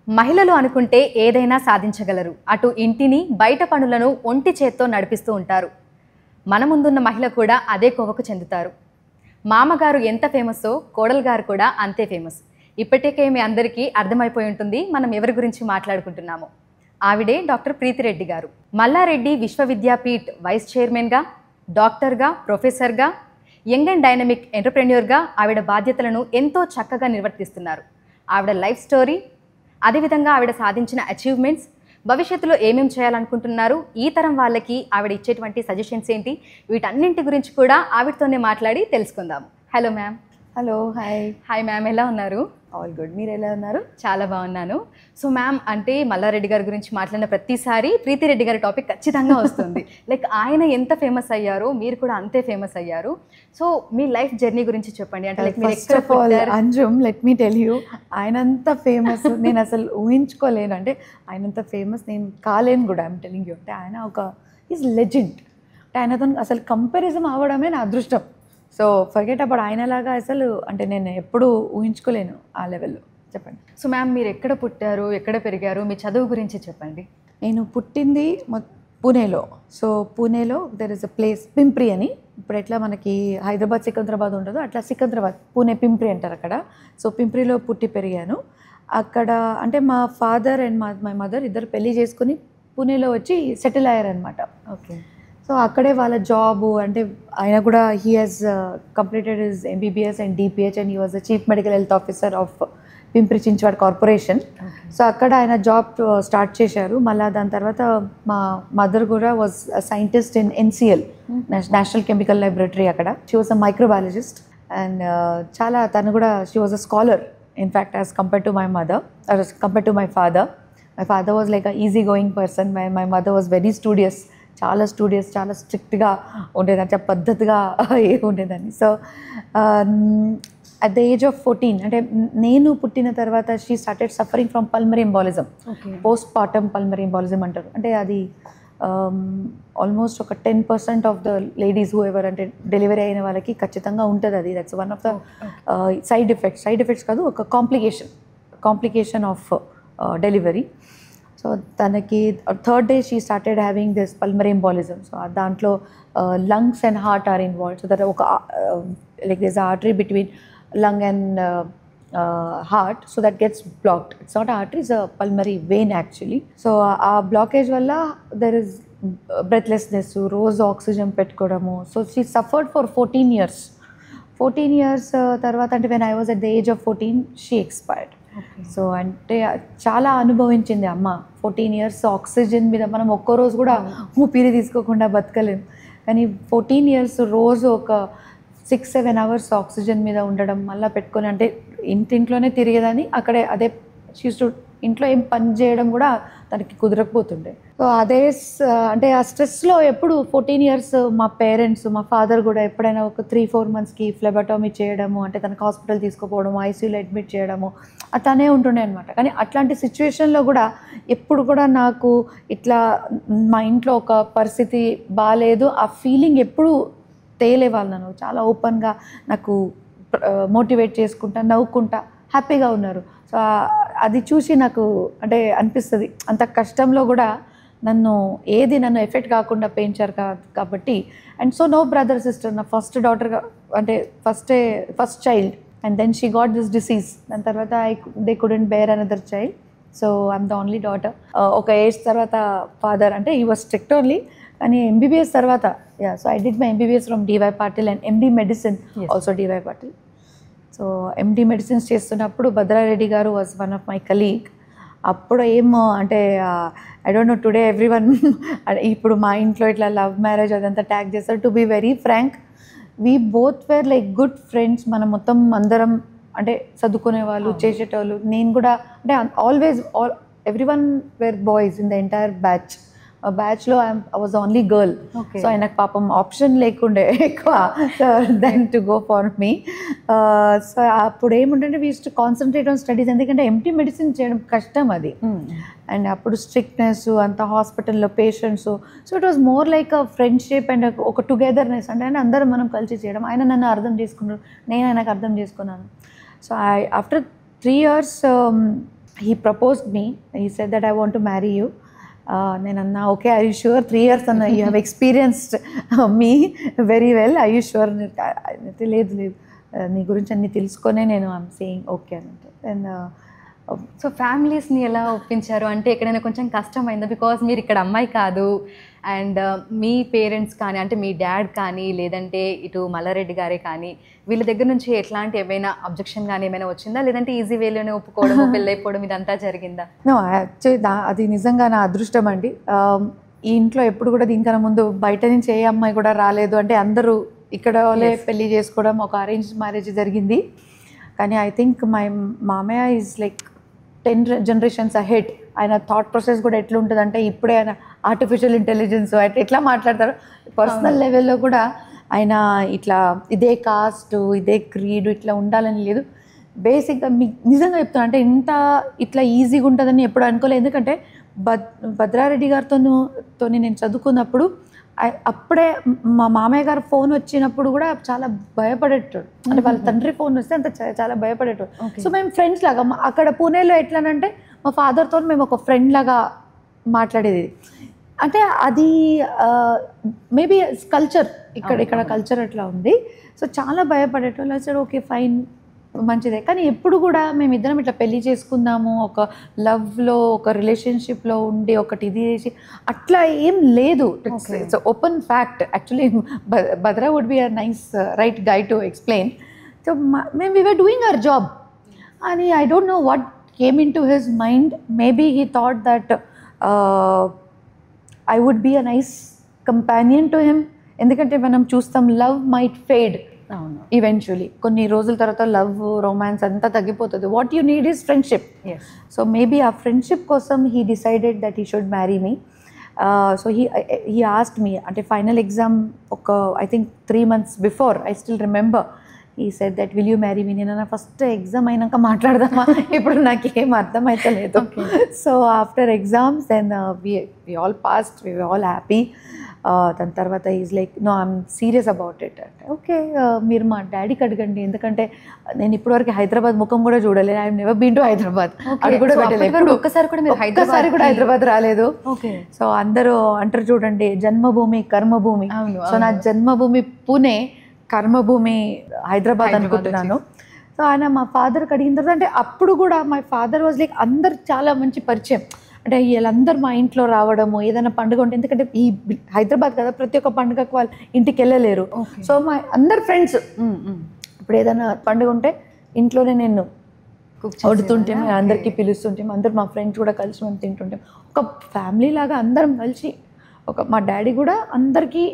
మహిళలు అనుకుంటే ఏదైనా సాధించగలరు. అటు ఇంటిని, బయట పనులను ఒంటి చేత్తో నడిపిస్తూ ఉంటారు. మన ముందున్న మహిళ కూడా అదే కోవకు చెందుతారు. మామగారు ఎంత ఫేమస్సో కోడలు గారు కూడా అంతే ఫేమస్. ఇప్పటికే మీ అందరికీ అర్థమైపోయి ఉంటుంది మనం ఎవరి గురించి మాట్లాడుకుంటున్నామో. ఆవిడే డాక్టర్ ప్రీతిరెడ్డి గారు. మల్లారెడ్డి విశ్వవిద్యాపీఠ్ వైస్ చైర్మన్గా, డాక్టర్గా, ప్రొఫెసర్గా, యంగ్ అండ్ డైనమిక్ ఎంటర్ప్రెన్యూర్గా ఆవిడ బాధ్యతలను ఎంతో చక్కగా నిర్వర్తిస్తున్నారు. ఆవిడ లైఫ్ స్టోరీ, అదేవిధంగా ఆవిడ సాధించిన అచీవ్మెంట్స్, భవిష్యత్తులో ఏమేం చేయాలనుకుంటున్నారు, ఈ తరం వాళ్ళకి ఆవిడ ఇచ్చేటువంటి సజెషన్స్ ఏంటి, వీటన్నింటి గురించి కూడా ఆవిడతోనే మాట్లాడి తెలుసుకుందాము. Hello ma'am. Hello, hi. Hi ma'am, ఎలా ఉన్నారు? All good. మీరు ఎలా ఉన్నారు? చాలా బాగున్నాను. సో మ్యామ్, అంటే మల్లారెడ్డి గారి గురించి మాట్లాడిన ప్రతిసారి ప్రీతిరెడ్డి గారి టాపిక్ ఖచ్చితంగా వస్తుంది. లైక్ ఆయన ఎంత ఫేమస్ అయ్యారో మీరు కూడా అంతే ఫేమస్ అయ్యారు. సో మీ లైఫ్ జర్నీ గురించి చెప్పండి. అంటే like first of all Anjum, let me tell you, ఆయనంత ఫేమస్ నేను అసలు ఊహించుకోలేను. అంటే ఆయనంత ఫేమస్ నేను కాలేను కూడా. I'm telling you. అంటే ఆయన ఒక ఈజ్ లెజెండ్. అంటే ఆయనతో అసలు కంపారిజన్ అవ్వడమే నా అదృష్టం. సో ఫర్గెట్ అబౌట్ ఆయనలాగా అసలు అంటే నేను ఎప్పుడూ ఊహించుకోలేను ఆ లెవెల్లో. చెప్పండి. సో మ్యామ్, మీరు ఎక్కడ పుట్టారు, ఎక్కడ పెరిగారు, మీ చదువు గురించి చెప్పండి. నేను పుట్టింది పూణేలో. సో పూణేలో there is a place Pimpri అని. ఇప్పుడు ఎట్లా మనకి హైదరాబాద్ సికింద్రాబాద్ ఉండదు, అట్లా సికింద్రాబాద్ పూణే పింప్రి అంటారు అక్కడ. సో పింప్రిలో పుట్టి పెరిగాను. అక్కడ అంటే మా ఫాదర్ అండ్ మై మదర్ ఇద్దరు పెళ్లి చేసుకుని పూణేలో వచ్చి సెటిల్ అయ్యారనమాట. ఓకే. సో అక్కడే వాళ్ళ జాబు అంటే ఆయన కూడా he has completed his MBBS and DPH and he was the chief medical health officer of Pimpri Chinchwad corporation. So అక్కడ ఆయన జాబ్ స్టార్ట్ చేశారు. మళ్ళీ దాని తర్వాత మా మదర్ కూడా was scientist in NCL, national chemical laboratory. అక్కడ she was a microbiologist and చాలా తను కూడా she was a scholar in fact as compared to my mother, compared to my father. My father was like a easy going person. My mother was very studious, చాలా studious, చాలా స్ట్రిక్ట్గా ఉండేదాన్ని, చాలా పద్ధతిగా ఉండేదాన్ని. So at the age of 14 అంటే నేను పుట్టిన తర్వాత she started suffering from pulmonary embolism, post partum pulmonary embolism అంటారు. అంటే అది ఆల్మోస్ట్ ఒక 10% of the ladies who ever అంటే డెలివరీ అయిన వాళ్ళకి ఖచ్చితంగా ఉంటుంది అది. That's one of the side effects కాదు, ఒక కాంప్లికేషన్ ఆఫ్ డెలివరీ. సో తనకి third day she started having this pulmonary embolism. So దాంట్లో lungs and heart are involved. So that ఒక like this artery between lung and heart, so that gets blocked. It's not an artery, it's a pulmonary vein actually. So our blockage valla there is breathlessness, rose oxygen petkodamu. So she suffered for 14 years. 14 years tarvata ante when I was at the age of 14 she expired. So అంటే చాలా అనుభవించింది అమ్మ. 14 years oxygen మీద మనం ఒక్క రోజు కూడా ఊపిరి తీసుకోకుండా బతకలేం. కానీ 14 years రోజు ఒక 6-7 hours ఆక్సిజన్ మీద ఉండడం, మళ్ళీ పెట్టుకొని అంటే ఇంట్లోనే తిరిగేదాన్ని. అక్కడే అదే ఇంట్లో ఏం పని చేయడం కూడా తనకి కుదరకపోతుండే. సో అదే అంటే ఆ స్ట్రెస్లో ఎప్పుడు 14 years మా పేరెంట్స్, మా ఫాదర్ కూడా ఎప్పుడైనా ఒక 3-4 monthsకి ఫ్లెబటోమీ చేయడము, అంటే తనకు హాస్పిటల్ తీసుకుపోవడము, ఐసీయూలో అడ్మిట్ చేయడము అతనే ఉంటుండే అనమాట. కానీ అట్లాంటి సిచ్యువేషన్లో కూడా ఎప్పుడు కూడా నాకు ఇట్లా మా ఇంట్లో ఒక పరిస్థితి బాగాలేదు ఆ ఫీలింగ్ ఎప్పుడు తేలేవాళ్ళు. నన్ను చాలా ఓపెన్గా నాకు మోటివేట్ చేసుకుంటా, నవ్వుకుంటా, హ్యాపీగా ఉన్నారు. సో అది చూసి నాకు అంటే అనిపిస్తుంది అంత కష్టంలో కూడా నన్ను ఎఫెక్ట్ కాకుండా పెంచారు కాబట్టి. And so no brother sister, నా ఫస్ట్ డాటర్గా అంటే first child. And then she got this disease. దాని తర్వాత they couldn't bear another child. So I'm the only daughter. ఒక ఏజ్ తర్వాత ఫాదర్ అంటే హీ వాజ్ స్ట్రిక్ట్ ఓన్లీ, కానీ ఎంబీబీఎస్ తర్వాత so I did my MBBS from DY Patil and MD medicine also DY Patil. So MD medicines చేస్తున్నప్పుడు భద్రారెడ్డి గారు was one of my colleague. అప్పుడు ఏమో అంటే I don't know today everyone ఇప్పుడు మా ఇంట్లో ఇట్లా లవ్ మ్యారేజ్ అదంతా ట్యాగ్ చేస్తారు. To be very frank, we both were like good friends. మనం మొత్తం అందరం అంటే చదువుకునే వాళ్ళు, చేసేటోళ్ళు. నేను కూడా అంటే always everyone were boys in the entire బ్యాచ్లో I was only girl. So ఆయనకు పాపం ఆప్షన్ లేకుండే ఎక్కువ then to go far me. So అప్పుడు ఏముంటే we use to concentrate on studies, ఎందుకంటే ఎంటీ మెడిసిన్ చేయడం కష్టం అది. అండ్ అప్పుడు స్ట్రిక్ట్నెస్ అంత హాస్పిటల్లో patients. So it was more like a friendship and ఒక టుగెదర్నెస్. అంటే అందరం మనం కలిసి చేయడం. ఆయన నన్ను అర్థం చేసుకున్నారు, నేను ఆయనకు అర్థం చేసుకున్నాను. So after 3 years he proposed me. He said that I want to marry you. నేను అన్నా okay, I you sure? 3 years అన్న, you have experienced me very well, I you sure? అయితే లేదు లేదు, నీ గురించి అన్ని తెలుసుకొనే నేను ఐఎమ్ సేయింగ్ ఓకే అని అంటే. అండ్ సో ఫ్యామిలీస్ని ఎలా ఒప్పించారు అంటే ఎక్కడైనా కొంచెం కష్టమైందా? బికాజ్ మీరు ఇక్కడ అమ్మాయి కాదు, అండ్ మీ పేరెంట్స్ కానీ అంటే మీ డాడ్ కానీ లేదంటే ఇటు మల్లారెడ్డి గారే కానీ వీళ్ళ దగ్గర నుంచి ఎట్లాంటి ఏమైనా అబ్జెక్షన్ కానీ ఏమైనా వచ్చిందా, లేదంటే ఈజీ వేలోనే ఒప్పుకోవడం పెళ్ళైపోవడం ఇదంతా జరిగిందా? నో, యాక్చువల్లీ అది నిజంగా నా అదృష్టం అండి. ఈ ఇంట్లో ఎప్పుడు కూడా దీనికన్నా ముందు బయట నుంచి ఏ అమ్మాయి కూడా రాలేదు. అంటే అందరూ ఇక్కడ వాళ్ళే పెళ్ళి చేసుకోవడం, ఒక అరేంజ్ మ్యారేజ్ జరిగింది. కానీ ఐ థింక్ మై మామయ్య ఈజ్ లైక్ 10 generations అహెడ్. ఆయన థాట్ ప్రాసెస్ కూడా ఎట్లా ఉంటుంది అంటే, ఇప్పుడే ఆయన ఆర్టిఫిషియల్ ఇంటెలిజెన్స్ ఎట్లా మాట్లాడతారు, పర్సనల్ లెవెల్లో కూడా ఆయన ఇట్లా ఇదే కాస్ట్, ఇదే క్రీడ్ ఇట్లా ఉండాలని లేదు. బేసిక్గా మీకు నిజంగా చెప్తాను అంటే ఇంత ఇట్లా ఈజీగా ఉంటుందని ఎప్పుడు అనుకోలేదు. ఎందుకంటే భద్రారెడ్డి గారితో నేను చదువుకున్నప్పుడు అప్పుడే మా మామయ్య గారు ఫోన్ వచ్చినప్పుడు కూడా చాలా భయపడేటోడు. అంటే వాళ్ళ తండ్రి ఫోన్ వస్తే అంత చాలా భయపడేటోడు. సో మేము ఫ్రెండ్స్ లాగా అక్కడ పూణేలో ఎట్లానంటే మా ఫాదర్తో మేము ఒక ఫ్రెండ్ లాగా మాట్లాడేది. అంటే అది మేబీ కల్చర్, ఇక్కడ కల్చర్ అట్లా ఉంది. సో చాలా భయపడేటోళ్ళు. సరే ఓకే ఫైన్, మంచిదే. కానీ ఎప్పుడు కూడా మేమిద్దరం ఇట్లా పెళ్లి చేసుకుందాము, ఒక లవ్లో ఒక రిలేషన్షిప్లో ఉండి ఒకటి ఇది చేసి అట్లా ఏం లేదు. It's open fact. Actually Bhadra would be a nice right guy to explain. So మేము we were doing our job అని I don't know what came into his mind. Maybe he thought that I would be a nice companion to him. ఎందుకంటే మనం చూస్తాం love might fade eventually. కొన్ని రోజుల తర్వాత love, romance అంతా తగ్గిపోతుంది. What you need is friendship. So maybe ఆ friendship కోసం he decided that he should marry me. So he asked me, అంటే ఫైనల్ ఎగ్జామ్ ఒక I think 3 months before, I still remember. He said that will you marry me. నేను నా first exam అయినాక మాట్లాడదామా, ఇప్పుడు నాకేం అర్థమైతే లేదు. So after exams then we all passed, we all happy. దాని తర్వాత is like no I'm serious about it అంటే. ఓకే, మీరు మా డాడీకి అడగండి, ఎందుకంటే నేను ఇప్పటివరకు హైదరాబాద్ ముఖం కూడా చూడలేదు. I never been to Hyderabad. అది కూడా పెట్టలేదు, ఒక్కసారి కూడా హైదరాబాద్ రాలేదు. సో అందరూ అంటారు చూడండి, జన్మభూమి కర్మభూమి. సో నా జన్మభూమి పూణే, కర్మభూమి హైదరాబాద్ అనుకుంటున్నాను. సో ఆయన మా ఫాదర్కి అడిగిన తర్వాత, అంటే అప్పుడు కూడా మై ఫాదర్ వాజ్ లైక్ అందరు చాలా మంచి పరిచయం. అంటే వీళ్ళందరూ మా ఇంట్లో రావడము, ఏదైనా పండుగ ఉంటే, ఎందుకంటే ఈ హైదరాబాద్ కదా, ప్రతి ఒక్క పండుగకు వాళ్ళు ఇంటికి వెళ్ళలేరు. సో మా అందరు ఫ్రెండ్స్ ఇప్పుడు ఏదైనా పండుగ ఉంటే ఇంట్లోనే నేను వండుతుంటే అందరికీ పిలుస్తుంటాం. అందరు మా ఫ్రెండ్స్ కూడా కలిసి మేము తింటుంటాం. ఒక ఫ్యామిలీ లాగా అందరం కలిసి మా డాడీ కూడా అందరికీ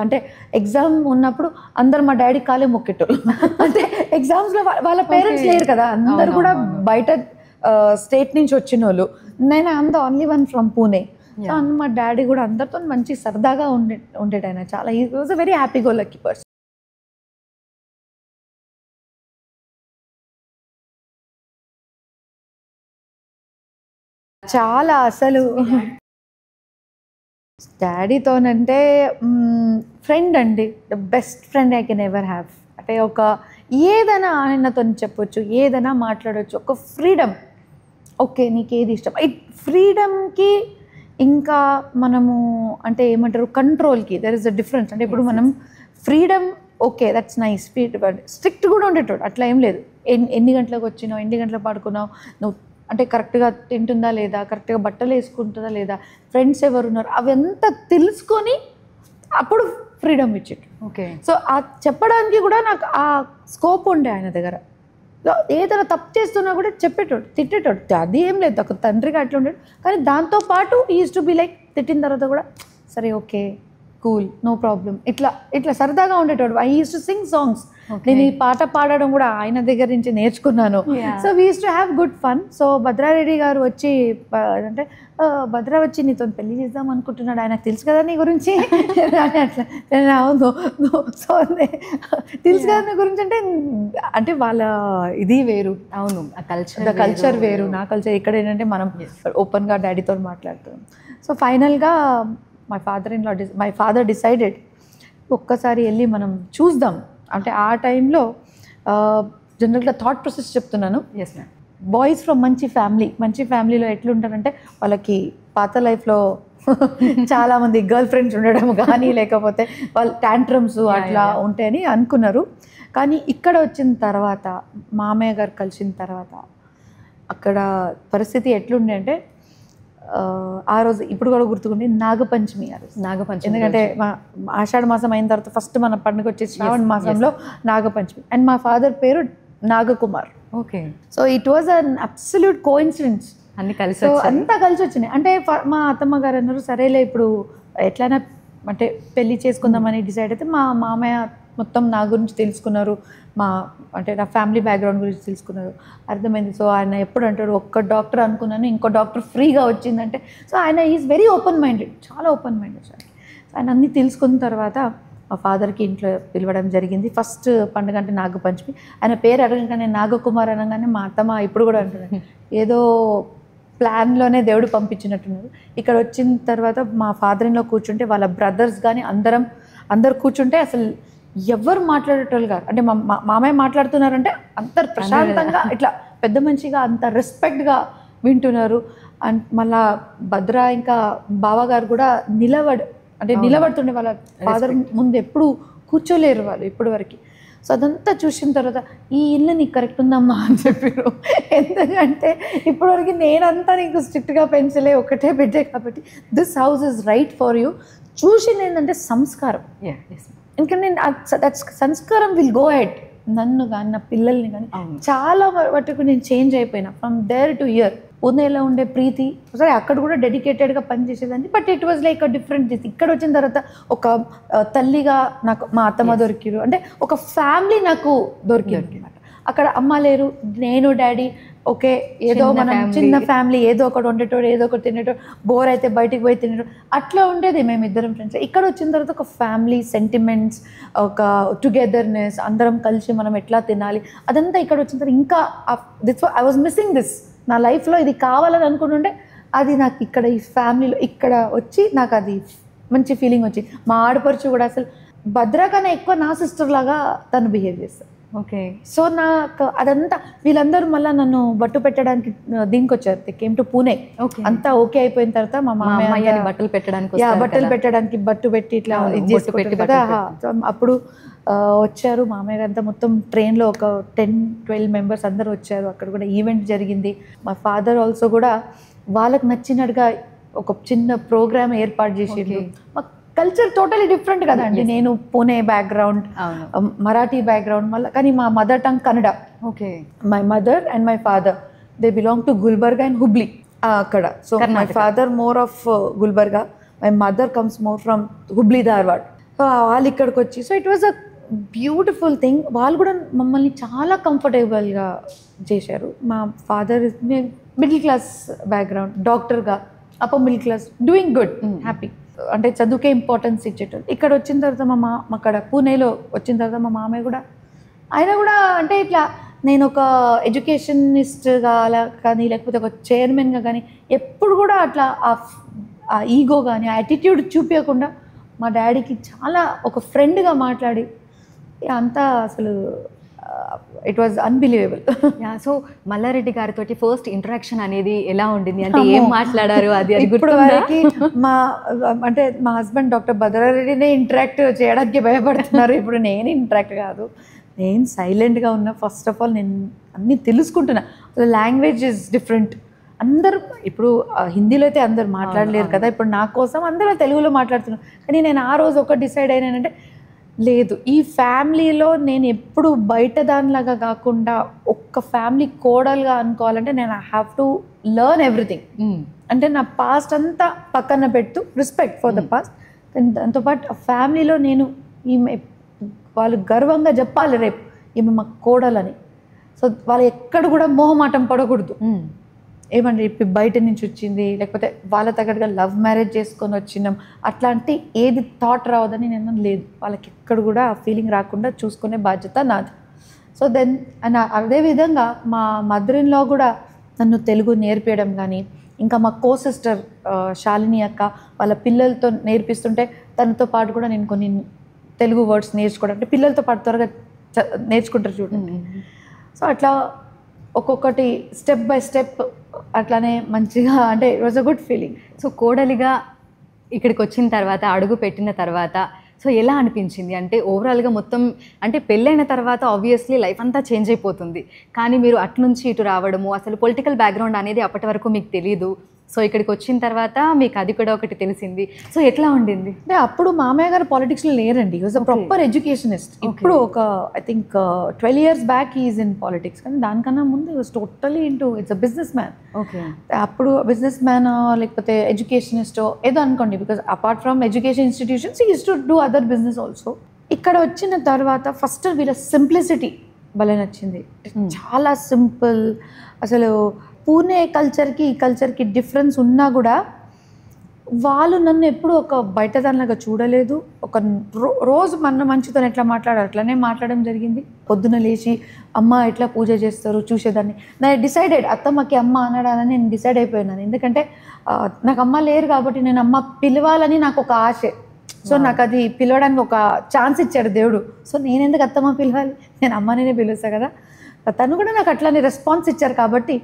అంటే ఎగ్జామ్ ఉన్నప్పుడు అందరు మా డాడీ కాలే మొక్కేటోళ్ళు. అంటే ఎగ్జామ్స్లో వాళ్ళ పేరెంట్స్ లేరు కదా, అందరు కూడా బయట స్టేట్ నుంచి వచ్చిన వాళ్ళు. నేను I'm the only one from Pune. So మా డాడీ కూడా అందరితో మంచి సరదాగా ఉండేట ఆయన. చాలా he was a very happy go lucky person. చాలా అసలు డాడీతోనంటే ఫ్రెండ్ అండి, the best friend I can ever have. అంటే ఒక ఏదైనా ఆయనతో చెప్పొచ్చు, ఏదైనా మాట్లాడవచ్చు, ఒక ఫ్రీడమ్. ఓకే నీకు ఏది ఇష్టం, ఈ ఫ్రీడమ్కి ఇంకా మనము అంటే ఏమంటారు కంట్రోల్కి దెర్ ఇస్ అ డిఫరెన్స్. అంటే ఇప్పుడు మనం freedom okay that's nice, strict కూడా ఉండేటోడు. అట్లా ఏం లేదు, ఎన్ని గంటలకు వచ్చినావు, ఎన్ని గంటలకు పడుకున్నావు, నువ్వు అంటే కరెక్ట్గా తింటుందా లేదా, కరెక్ట్గా బట్టలు వేసుకుంటుందా లేదా, ఫ్రెండ్స్ ఎవరున్నారు, అవంతా తెలుసుకొని అప్పుడు ఫ్రీడమ్ ఇచ్చేట. ఓకే, సో ఆ చెప్పడానికి కూడా నాకు ఆ స్కోప్ ఉండే ఆయన దగ్గర. ఏదైనా తప్పు చేస్తున్నా కూడా చెప్పేటోడు, తిట్టేటోడు. అది ఏం లేదు, ఒక తండ్రిగా అట్లా ఉండేది. కానీ దాంతోపాటు ఈజ్ టు బి లైక్ తిట్టిన తర్వాత కూడా సరే ఓకే కూల్ నో ప్రాబ్లం, ఇట్లా ఇట్లా సరదాగా ఉండేటోడు. I use to sing songs. నేను ఈ పాట పాడడం కూడా ఆయన దగ్గర నుంచి నేర్చుకున్నాను. So we use to have good fun. So Bhadrareddy గారు వచ్చి అంటే భద్రా వచ్చి నీతో పెళ్లి చేద్దాం అనుకుంటున్నాడు, ఆయనకు తెలుసు కదా నీ గురించి అని అట్లా. అవును సో తెలుసు కదా నీ గురించి అంటే అంటే వాళ్ళ ఇది వేరు. అవును, కల్చర్ వేరు, నా కల్చర్. ఇక్కడ ఏంటంటే మనం ఓపెన్గా డాడీతో మాట్లాడుతున్నాం. సో ఫైనల్గా మై ఫాదర్ డిసైడెడ్ ఒక్కసారి వెళ్ళి మనం చూద్దాం. అంటే ఆ టైంలో జనరల్గా థాట్ ప్రాసెస్ చెప్తున్నాను. Yes ma'am. బాయ్స్ ఫ్రమ్ మంచి ఫ్యామిలీలో ఎట్లుంటారంటే వాళ్ళకి పాత లైఫ్లో చాలామంది గర్ల్ ఫ్రెండ్స్ ఉండడం కానీ లేకపోతే వాళ్ళు టాంట్రమ్స్ అట్లా ఉంటాయని అనుకున్నారు. కానీ ఇక్కడ వచ్చిన తర్వాత మామయ్య గారు కలిసిన తర్వాత అక్కడ పరిస్థితి ఎట్లుండే అంటే ఆ రోజు ఇప్పుడు కూడా గుర్తుకుంది నాగపంచమి. ఎందుకంటే ఆషాఢ మాసం అయిన తర్వాత ఫస్ట్ మన పండుగ వచ్చేసి శ్రావణ మాసంలో నాగపంచమి. అండ్ మా ఫాదర్ పేరు Nagakumar. Okay. So it was an absolute coincidence. అంతా కలిసి వచ్చినాయి. అంటే మా అత్తమ్మ గారు అన్నారు సరేలే ఇప్పుడు ఎట్లయినా అంటే పెళ్ళి చేసుకుందామని డిసైడ్ అయితే మా మామయ్య మొత్తం నా గురించి తెలుసుకున్నారు, అంటే నా ఫ్యామిలీ బ్యాక్గ్రౌండ్ గురించి తెలుసుకున్నారు, అర్థమైంది. సో ఆయన ఎప్పుడు అంటారు ఒక్క డాక్టర్ అనుకున్నాను ఇంకో డాక్టర్ ఫ్రీగా వచ్చిందంటే, సో ఆయన ఈజ్ వెరీ ఓపెన్ మైండెడ్, చాలా ఓపెన్ మైండెడ్ సార్. ఆయన అన్నీ తెలుసుకున్న తర్వాత మా ఫాదర్కి ఇంట్లో పిలవడం జరిగింది. ఫస్ట్ పండుగ అంటే నాగపంచమి. ఆయన పేరు అడగగానే నాగకుమార్ అనగానే మా అత్తమ్మ ఇప్పుడు కూడా అంటున్నాను ఏదో ప్లాన్లోనే దేవుడు పంపించినట్టున్నారు. ఇక్కడ వచ్చిన తర్వాత మా ఫాదర్ ఇన్లో కూర్చుంటే వాళ్ళ బ్రదర్స్ కానీ అందరు కూర్చుంటే అసలు ఎవరు మాట్లాడేటోళ్ళు గారు. అంటే మామయ్య మాట్లాడుతున్నారంటే అంత ప్రశాంతంగా ఇట్లా పెద్ద మనిషిగా అంత రెస్పెక్ట్గా వింటున్నారు. అండ్ మళ్ళా భద్ర ఇంకా బావగారు కూడా నిలబడుతుండే వాళ్ళ ఫాదర్ ముందు ఎప్పుడు కూర్చోలేరు వాళ్ళు ఇప్పటి వరకు. సో అదంతా చూసిన తర్వాత ఈ ఇల్లు నీకు కరెక్ట్ ఉందమ్మా అని చెప్పారు. ఎందుకంటే ఇప్పటివరకు నేనంతా నీకు స్ట్రిక్ట్గా పెంచలే, ఒకటే బిడ్డే కాబట్టి this house is right for you. చూసింది ఏంటంటే సంస్కారం. ఎందుకంటే నేను సంస్కారం విల్ గో హెడ్. నన్ను కానీ నా పిల్లల్ని కానీ చాలా మటుకు నేను చేంజ్ అయిపోయినా ఫ్రమ్ దేర్ టు హియర్. పూణేలో ఉండే ప్రీతి సరే అక్కడ కూడా డెడికేటెడ్గా పనిచేసేదాన్ని, but it was like a different thing. ఇక్కడ వచ్చిన తర్వాత ఒక తల్లిగా నాకు మా అత్తమ్మ దొరికిరు, అంటే ఒక ఫ్యామిలీ నాకు దొరికింది అనమాట. అక్కడ అమ్మ లేరు, నేను డాడీ ఓకే, ఏదో మనం చిన్న ఫ్యామిలీ, ఏదో ఒకటి వండేటోడు, ఏదో ఒకటి తినేటోడు, బోర్ అయితే బయటికి పోయి తినేటోడు, అట్లా ఉండేది మేమిద్దరం ఫ్రెండ్స్. ఇక్కడ వచ్చిన తర్వాత ఒక ఫ్యామిలీ సెంటిమెంట్స్, ఒక టుగెదర్నెస్, అందరం కలిసి మనం ఎట్లా తినాలి, అదంతా ఇక్కడ వచ్చిన తర్వాత ఇంకా ఐ వాజ్ మిస్సింగ్ దిస్. నా లైఫ్లో ఇది కావాలని అనుకుంటుంటే అది నాకు ఇక్కడ ఈ ఫ్యామిలీలో ఇక్కడ వచ్చి నాకు అది మంచి ఫీలింగ్ వచ్చింది. మా ఆడపడుచు కూడా అసలు భద్ర కన్నా ఎక్కువ నా సిస్టర్ లాగా తను బిహేవ్ చేస్తాను. ఓకే. సో నాకు అదంతా వీళ్ళందరూ మళ్ళీ నన్ను బట్టు పెట్టడానికి దీనికి వచ్చారు. They came to Pune. అంతా ఓకే అయిపోయిన తర్వాత మా మామయ్య బట్టలు పెట్టడానికి బట్టు పెట్టి ఇట్లా ఇది చేసుకుంటారు కదా, అప్పుడు వచ్చారు మామయ్య అంతా. మొత్తం ట్రైన్లో ఒక 10-12 మెంబర్స్ అందరూ వచ్చారు. అక్కడ కూడా ఈవెంట్ జరిగింది. మా ఫాదర్ ఆల్సో కూడా వాళ్ళకి నచ్చినట్టుగా ఒక చిన్న ప్రోగ్రామ్ ఏర్పాటు చేసిండు. మా కల్చర్ టోటలీ డిఫరెంట్ కదండి. నేను పూణే బ్యాక్గ్రౌండ్, మరాఠీ బ్యాక్గ్రౌండ్, మళ్ళీ కానీ మా mother tongue Kannada. Okay. My mother and my father they belong to Gulbarga and Hubli అక్కడ. So my father more of Gulbarga, my mother comes more from Hubli Dharwad. So వాళ్ళు ఇక్కడికి వచ్చి, so it was a beautiful thing. వాళ్ళు కూడా మమ్మల్ని చాలా కంఫర్టబుల్గా చేశారు. మా ఫాదర్ మిడిల్ క్లాస్ బ్యాక్గ్రౌండ్, డాక్టర్గా, upper middle class, doing good, happy, అంటే చదువుకే ఇంపార్టెన్స్ ఇచ్చేటోళ్ళు. ఇక్కడ వచ్చిన తర్వాత అక్కడ పూణేలో వచ్చిన తర్వాత మా మామయ్య కూడా ఆయన కూడా అంటే ఇట్లా నేను ఒక ఎడ్యుకేషనిస్ట్గా అలా కానీ లేకపోతే ఒక చైర్మన్గా కానీ ఎప్పుడు కూడా అట్లా ఆ ఈగో కానీ ఆ యాటిట్యూడ్ చూపించకుండా మా డాడీకి చాలా ఒక ఫ్రెండ్గా మాట్లాడి అంతా అసలు it was unbelievable. So Malla Reddy గారితో ఫస్ట్ ఇంటరాక్షన్ అనేది ఎలా ఉండింది, అంటే ఏం మాట్లాడారు అది ఇప్పుడు వరకు అంటే మా హస్బెండ్ డాక్టర్ భద్రారెడ్డినే ఇంటరాక్ట్ చేయడానికి భయపడుతున్నారు. ఇప్పుడు నేను ఇంటరాక్ట్ కాదు, నేను సైలెంట్గా ఉన్నా. ఫస్ట్ ఆఫ్ ఆల్ నేను అన్నీ తెలుసుకుంటున్నా. Language is different. అందరూ ఇప్పుడు హిందీలో అయితే అందరు మాట్లాడలేరు కదా, ఇప్పుడు నా కోసం అందరూ తెలుగులో మాట్లాడుతున్నారు. కానీ నేను ఆ రోజు ఒక డిసైడ్ అయినానంటే లేదు, ఈ ఫ్యామిలీలో నేను ఎప్పుడు బయట దానిలాగా కాకుండా ఒక్క ఫ్యామిలీ కోడలుగా అనుకోవాలంటే నేను I have to learn everything. అంటే నా పాస్ట్ అంతా పక్కన పెట్టు, రెస్పెక్ట్ ఫర్ ద పాస్ట్, దాంతోపాటు ఆ ఫ్యామిలీలో నేను ఈమె వాళ్ళు గర్వంగా చెప్పాలి రేపు ఈమె మా కోడలని. సో వాళ్ళు ఎక్కడ కూడా మొహమాటం పడకూడదు. ఏమంటే ఇప్పుడు బయట నుంచి వచ్చింది, లేకపోతే వాళ్ళ తగ్గట్టుగా లవ్ మ్యారేజ్ చేసుకొని వచ్చినాం, అట్లాంటి ఏది థాట్ రావదని నేను లేదు. వాళ్ళకి ఎక్కడ కూడా ఆ ఫీలింగ్ రాకుండా చూసుకునే బాధ్యత నాది. సో దెన్ అదేవిధంగా మా మదర్ ఇన్ లా కూడా నన్ను తెలుగు నేర్పించడం కానీ, ఇంకా మా కో సిస్టర్ శాలిని అక్క వాళ్ళ పిల్లలతో నేర్పిస్తుంటే తనతో పాటు కూడా నేను కొన్ని తెలుగు వర్డ్స్ నేర్చుకోవడం, అంటే పిల్లలతో పాటు త్వరగా నేర్చుకుంటారు చూడండి. సో అట్లా ఒక్కొక్కటి స్టెప్ బై స్టెప్ అట్లానే మంచిగా, అంటే it was a good feeling. So కోడలిగా ఇక్కడికి వచ్చిన తర్వాత, అడుగు పెట్టిన తర్వాత సో ఎలా అనిపించింది? అంటే ఓవరాల్గా మొత్తం అంటే పెళ్ళైన తర్వాత ఆబ్వియస్లీ లైఫ్ అంతా చేంజ్ అయిపోతుంది. కానీ మీరు అట్నుంచి ఇటు రావడము, అసలు పొలిటికల్ బ్యాక్గ్రౌండ్ అనేది అప్పటి వరకు మీకు తెలీదు. సో ఇక్కడికి వచ్చిన తర్వాత మీకు అది కూడా ఒకటి తెలిసింది. సో ఎట్లా ఉండింది? అంటే అప్పుడు మామయ్య గారు పాలిటిక్స్లో లేరండి. Was a proper educationist. ఇప్పుడు ఒక I think 12 years back is in politics. కానీ దానికన్నా ముందు was totally into it's a business man. Okay. అప్పుడు బిజినెస్ మ్యాన్ లేకపోతే ఎడ్యుకేషనిస్టో ఏదో అనుకోండి, because apart from education institutions he use to do other business also. ఇక్కడ వచ్చిన తర్వాత ఫస్ట్ వీళ్ళ సింప్లిసిటీ భలే నచ్చింది. చాలా సింపుల్. అసలు పూణే కల్చర్కి ఈ కల్చర్కి డిఫరెన్స్ ఉన్నా కూడా వాళ్ళు నన్ను ఎప్పుడు ఒక బయటదానిలాగా చూడలేదు. ఒక రోజు మన మంచితో ఎట్లా మాట్లాడారు అట్లనే మాట్లాడడం జరిగింది. పొద్దున లేచి అమ్మ ఎట్లా పూజ చేస్తారు చూసేదాన్ని. నేను డిసైడెడ్ అత్తమ్మకి అమ్మ అనడాలని నేను డిసైడ్ అయిపోయినాను. ఎందుకంటే నాకు అమ్మ లేరు కాబట్టి నేను అమ్మ పిలవాలని నాకు ఒక ఆశే. సో నాకు అది పిలవడానికి ఒక ఛాన్స్ ఇచ్చాడు దేవుడు. సో నేను ఎందుకు అత్తమ్మ పిలవాలి, నేను అమ్మనే పిలుస్తా కదా. తను కూడా నాకు అట్లానే రెస్పాన్స్ ఇచ్చారు. కాబట్టి